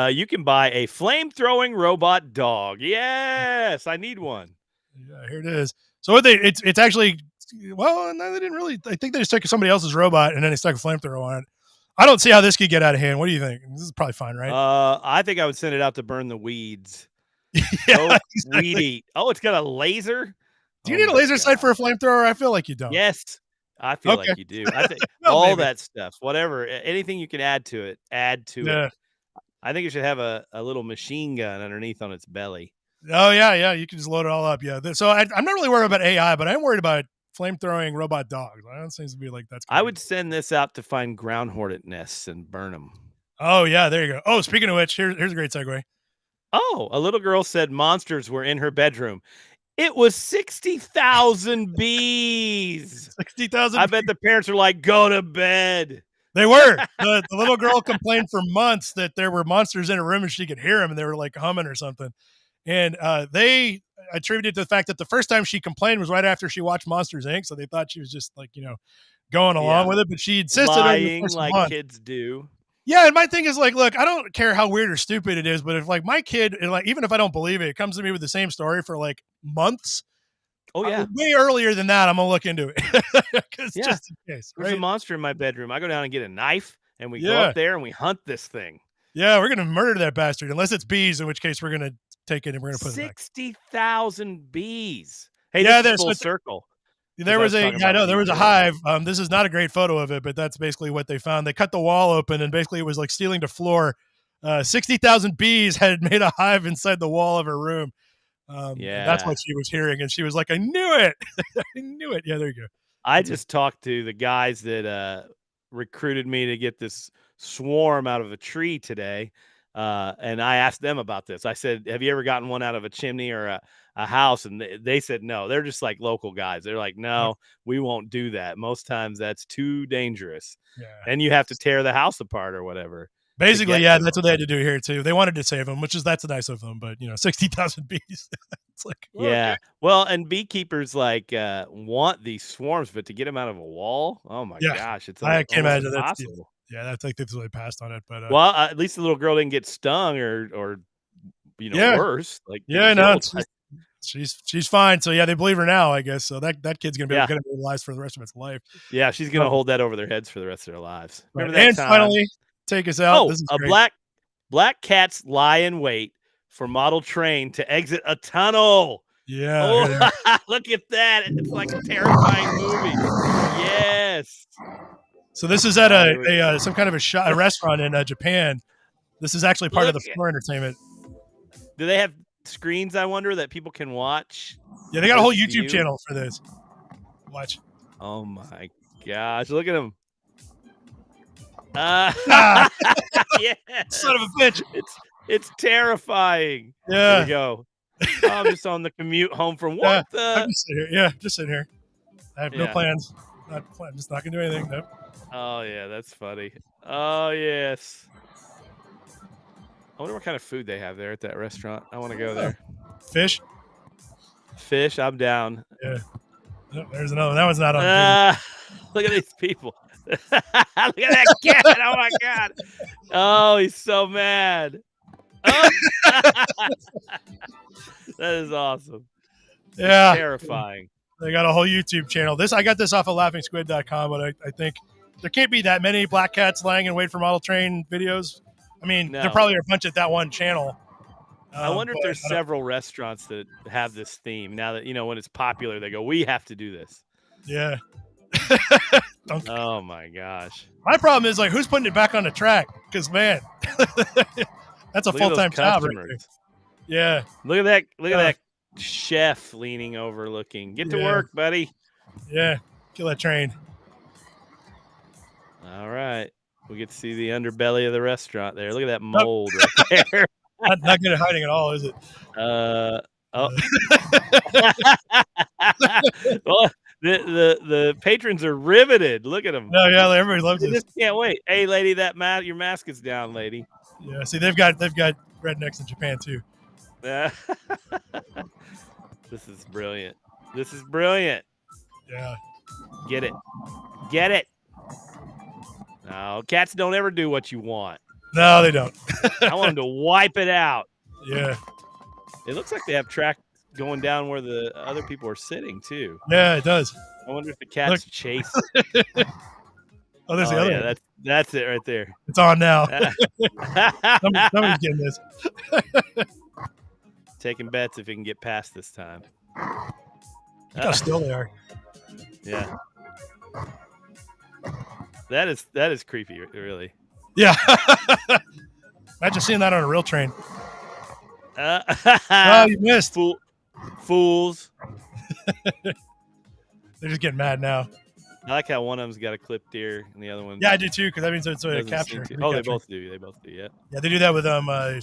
You can buy a flame-throwing robot dog. Yes, I need one. Yeah, here it is. So it's actually, well, no, they didn't really. I think they just took somebody else's robot and then they stuck a flamethrower on it. I don't see how this could get out of hand. What do you think? This is probably fine, right? I think I would send it out to burn the weeds. Yeah, Weed eat. Oh, it's got a laser. Do you need a laser sight for a flamethrower? I feel like you don't. Yes, I feel like you do. I think well, all maybe. that stuff, whatever, anything you can add to it, it. I think it should have a little machine gun underneath on its belly. Oh, yeah. You can just load it all up. Yeah. So I'm not really worried about AI, but I'm worried about flame-throwing robot dogs. That seems to be like that's I would send this out to find ground hornet nests and burn them. Oh, yeah. There you go. Oh, speaking of which, here's a great segue. Oh, a little girl said monsters were in her bedroom. It was 60,000 bees. 60,000. I bet the parents are like, go to bed. They were. The little girl complained for months that there were monsters in her room and she could hear them and they were like humming or something. And they attributed to the fact that the first time she complained was right after she watched Monsters, Inc. So they thought she was just like, going along with it. But she insisted lying like kids do. Yeah, and my thing is like, look, I don't care how weird or stupid it is, but if like my kid, like even if I don't believe it, it comes to me with the same story for like months. Oh yeah, way earlier than that, I'm gonna look into it. Just in case. There's a monster in my bedroom. I go down and get a knife, and we go up there and we hunt this thing. Yeah, we're gonna murder that bastard, unless it's bees, in which case we're gonna take it and we're gonna put 60,000 bees. Hey, yeah, there's full circle. There was a hive. This is not a great photo of it, but that's basically what they found. They cut the wall open, and basically it was like stealing the floor. 60,000 bees had made a hive inside the wall of her room. That's what she was hearing, and she was like, "I knew it, I knew it." Yeah, there you go. I just talked to the guys that recruited me to get this swarm out of a tree today, and I asked them about this. I said, "Have you ever gotten one out of a chimney or a house?" And they said no. They're just like local guys. They're like, "No, we won't do that. Most times that's too dangerous, and you have to tear the house apart or whatever." Basically, yeah, that's what they had to do here too. They wanted to save them, that's nice of them. But 60,000 bees. It's like, okay. Well, and beekeepers like want these swarms, but to get them out of a wall, oh my gosh, it's I can't imagine impossible. That's like that's really passed on it. But well, at least the little girl didn't get stung or worse. Like she's fine. So they believe her now, I guess. So that kid's gonna be gonna be alive for the rest of its life. Yeah, she's gonna hold that over their heads for the rest of their lives. Remember that time? Finally, take us out. Oh, this is great. Black cats lie in wait for model train to exit a tunnel. Yeah. Look at that. It's like a terrifying movie. Yes. So this is at a some kind of a restaurant in Japan. This is actually part of the floor entertainment. Do they have screens, I wonder, that people can watch? Yeah, they got a whole YouTube channel for this. Watch. Oh my gosh. Look at them. Yeah. Son of a bitch. It's terrifying. Yeah. There we go. I'm just on the commute home from what the? I'm just sitting here. Just sitting here. I have no plans. I'm just not gonna do anything. Nope. Oh yeah, that's funny. Oh yes. I wonder what kind of food they have there at that restaurant. I want to go there. Fish. I'm down. Yeah. Oh, there's another one. That one's not on. Look at these people. Look at that cat. Oh my god. Oh, he's so mad. Oh. That is awesome. Yeah. It's terrifying. They got a whole YouTube channel. I got this off of laughingsquid.com, but I think there can't be that many black cats lying in wait for model train videos. I mean, there probably are a bunch at that one channel. I wonder if there's several restaurants that have this theme. Now that, when it's popular, they go, we have to do this. Yeah. Oh, my gosh. My problem is, who's putting it back on the track? Because, man, that's a full-time job right there. Yeah. Look at that. Look at that chef leaning over looking. Get to work, buddy. Yeah. Kill that train. All right. We get to see the underbelly of the restaurant there. Look at that mold right there. Not good at hiding at all, is it? Oh. Well, the patrons are riveted. Look at them. No, yeah, everybody loves it. They just can't wait. Hey, lady, your mask is down, lady. Yeah, see, they've got rednecks in Japan too. This is brilliant. Yeah. Get it. No, cats don't ever do what you want. No, they don't. I want them to wipe it out. Yeah. It looks like they have track going down where the other people are sitting too. Yeah, it does. I wonder if the cat's chasing. Oh, there's the other one. That's it right there. It's on now. Somebody's getting this. Taking bets if it can get past this time. Look how still they are. Yeah. That is creepy, really. Yeah. Imagine seeing that on a real train. Oh, you missed. Fools. They're just getting mad now. I like how one of them's got a clipped ear and the other one. Yeah, I do too, because that means it's a capture. Oh, they both do. Yeah. Yeah, they do that with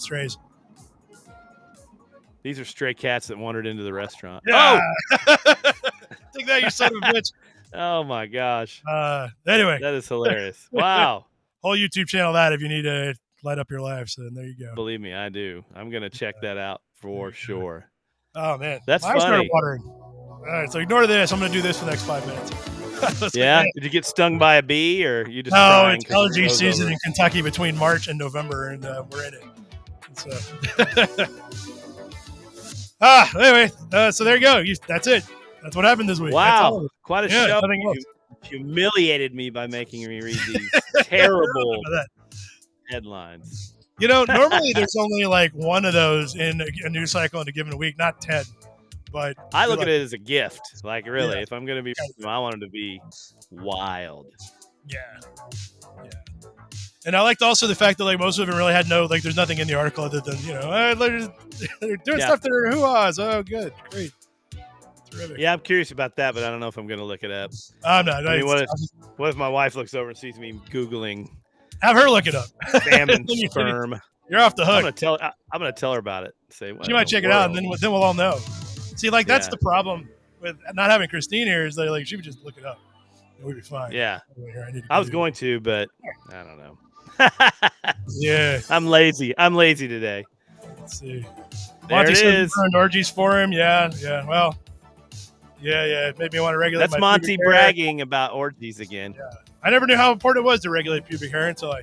strays. These are stray cats that wandered into the restaurant. Yeah. Oh! Take that, you son of a bitch. Oh my gosh. Anyway. That is hilarious. Wow. Whole YouTube channel that if you need to light up your life. So there you go. Believe me, I do. I'm gonna check that out for sure. Oh man. That's my funny. eyes started watering. All right, so ignore this. I'm gonna do this for the next 5 minutes. Yeah. Did you get stung by a bee or you just No, it's allergy season in Kentucky between March and November, and we're in it. Anyway, so there you go. That's it. That's what happened this week. Wow, quite a show. You humiliated me by making me read these terrible headlines. You know, normally there's only like one of those in a news cycle in a given week, not 10. But I look at it as a gift. Like, really, if I'm going to be, I want them to be wild. Yeah. And I liked also the fact that like most of them really had there's nothing in the article other than they're doing stuff that are hoo-ahs. Oh, good, great, terrific. Yeah, I'm curious about that, but I don't know if I'm going to look it up. I'm not. I mean, what if my wife looks over and sees me Googling? Have her look it up. Salmon sperm. You're off the hook. I'm gonna tell her about it. Say she might check it out, and then we'll all know. See, like that's the problem with not having Christine here is that like she would just look it up. It would be fine. Yeah. I was going to, but I don't know. Yeah. I'm lazy today. Let's see. There it is. Orgies for him. Yeah. Well. Yeah. It made me want to regulate. That's Monty bragging about orgies again. Yeah. I never knew how important it was to regulate pubic hair until I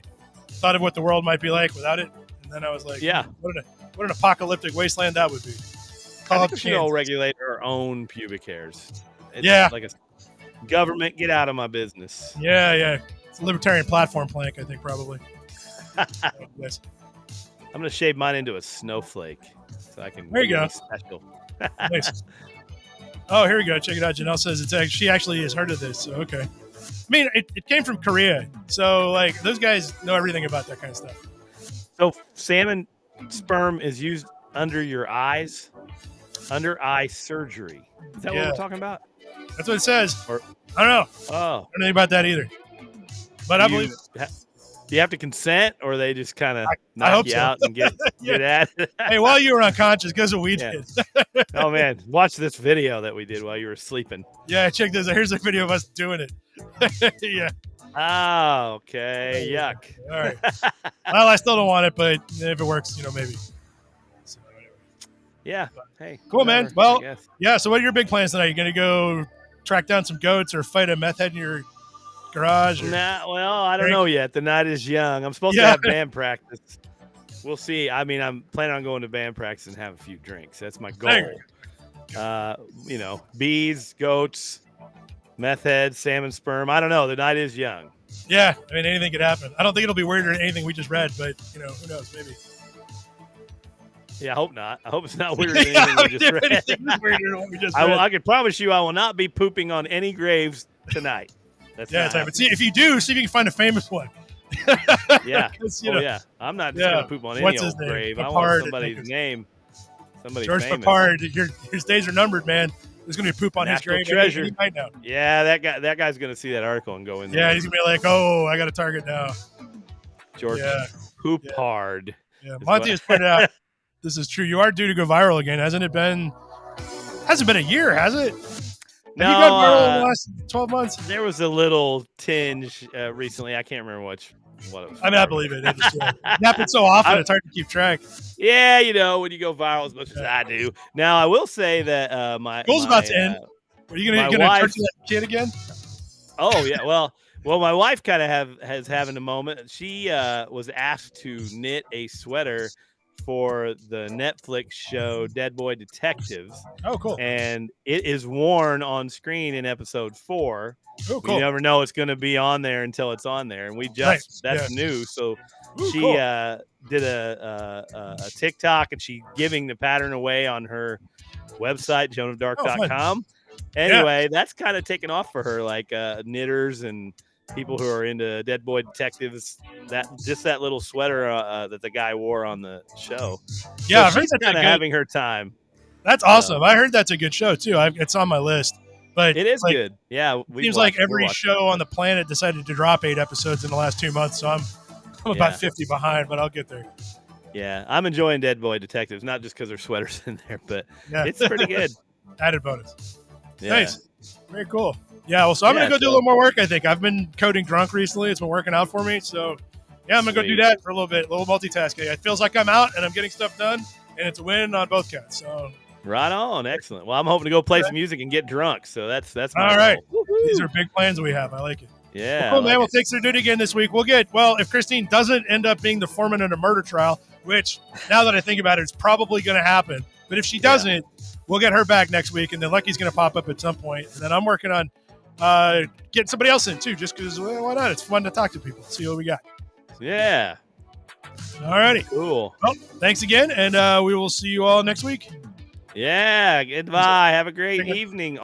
thought of what the world might be like without it, and then I was like, yeah, what an apocalyptic wasteland that would be. I think we should all regulate our own pubic hairs. It's like a government, get out of my business. Yeah. It's a libertarian platform plank, I think, probably. Yes. I'm going to shave mine into a snowflake so I can there you go. Special. Nice. Oh, here we go. Check it out. Janelle says she actually has heard of this. So, okay. I mean, it came from Korea. So, like, those guys know everything about that kind of stuff. So, salmon sperm is used under your eyes, under eye surgery. Is that what we're talking about? That's what it says. I don't know. Oh. I don't know anything about that either. But I believe it. Do you have to consent, or they just kind of knock you out and get at it? Hey, while you were unconscious, guess what we did? Oh, man. Watch this video that we did while you were sleeping. Yeah, check this out. Here's a video of us doing it. Yeah. Oh, okay. Yuck. All right. Well, I still don't want it, but if it works, maybe. So, anyway. Yeah. Hey. Cool, man. Well, yeah. So, what are your big plans tonight? You going to go track down some goats or fight a meth head in your garage? Well, I don't know yet. The night is young. I'm supposed to have band practice. We'll see. I mean, I'm planning on going to band practice and have a few drinks. That's my goal. Bees, goats, meth head, salmon sperm. I don't know. The night is young. Yeah. I mean, anything could happen. I don't think it'll be weirder than anything we just read, but, who knows? Maybe. Yeah, I hope not. I hope it's not weirder than anything we just read. I can promise you I will not be pooping on any graves tonight. That's but see, if you do, see if you can find a famous one. Yeah. I'm not just going to poop on any old grave. Papard, I want somebody's name. Somebody George famous. Papard, his days are numbered, man. There's going to be poop on his grave. Treasure. Right now. Yeah, that guy's going to see that article and go in there. Yeah, he's going to be like, oh, I got a target now. George Poupard. Yeah, Monty has pointed out this is true. You are due to go viral again. Hasn't it been a year, has it? No, have you gone viral in the last 12 months? There was a little tinge recently. I can't remember what it was. I mean, I believe it. It happens so often, it's hard to keep track. Yeah, when you go viral as much as I do. Now, I will say that my school's about to end. Are you going to torture that kid again? Oh, yeah. Well, my wife kind of has having a moment. She was asked to knit a sweater for the Netflix show Dead Boy Detectives. Oh, cool. And it is worn on screen in episode 4. Oh, cool. You never know it's going to be on there until it's on there. And we just, that's new. So she did a TikTok, and she giving the pattern away on her website, joanofdark.com. Anyway, that's kind of taken off for her, like knitters and people who are into Dead Boy Detectives. That little sweater that the guy wore on the show. Yeah, so she's kind of having her time. That's awesome. I heard that's a good show too. It's on my list. But it is good. Yeah, seems like every show on the planet decided to drop 8 episodes in the last 2 months. So I'm about 50 behind, but I'll get there. Yeah, I'm enjoying Dead Boy Detectives, not just because there's sweaters in there, but it's pretty good. Added bonus. Yeah. Nice. Very cool. Yeah, well, so I'm going to go do a little more work, I think. I've been coding drunk recently. It's been working out for me. So, yeah, I'm going to go do that for a little bit, a little multitasking. It feels like I'm out and I'm getting stuff done, and it's a win on both counts. So, right on. Excellent. Well, I'm hoping to go play some music and get drunk. So that's my all right. goal. These are big plans we have. I like it. Yeah. Well, cool, man. We'll take her duty again this week. If Christine doesn't end up being the foreman in a murder trial, which now that I think about it, it's probably going to happen. But if she doesn't, we'll get her back next week. And then Lucky's going to pop up at some point. And then I'm working on getting somebody else in too, just because, why not? It's fun to talk to people, see what we got. Yeah. All righty. Cool. Well, thanks again. And we will see you all next week. Yeah. Goodbye. Have a great evening.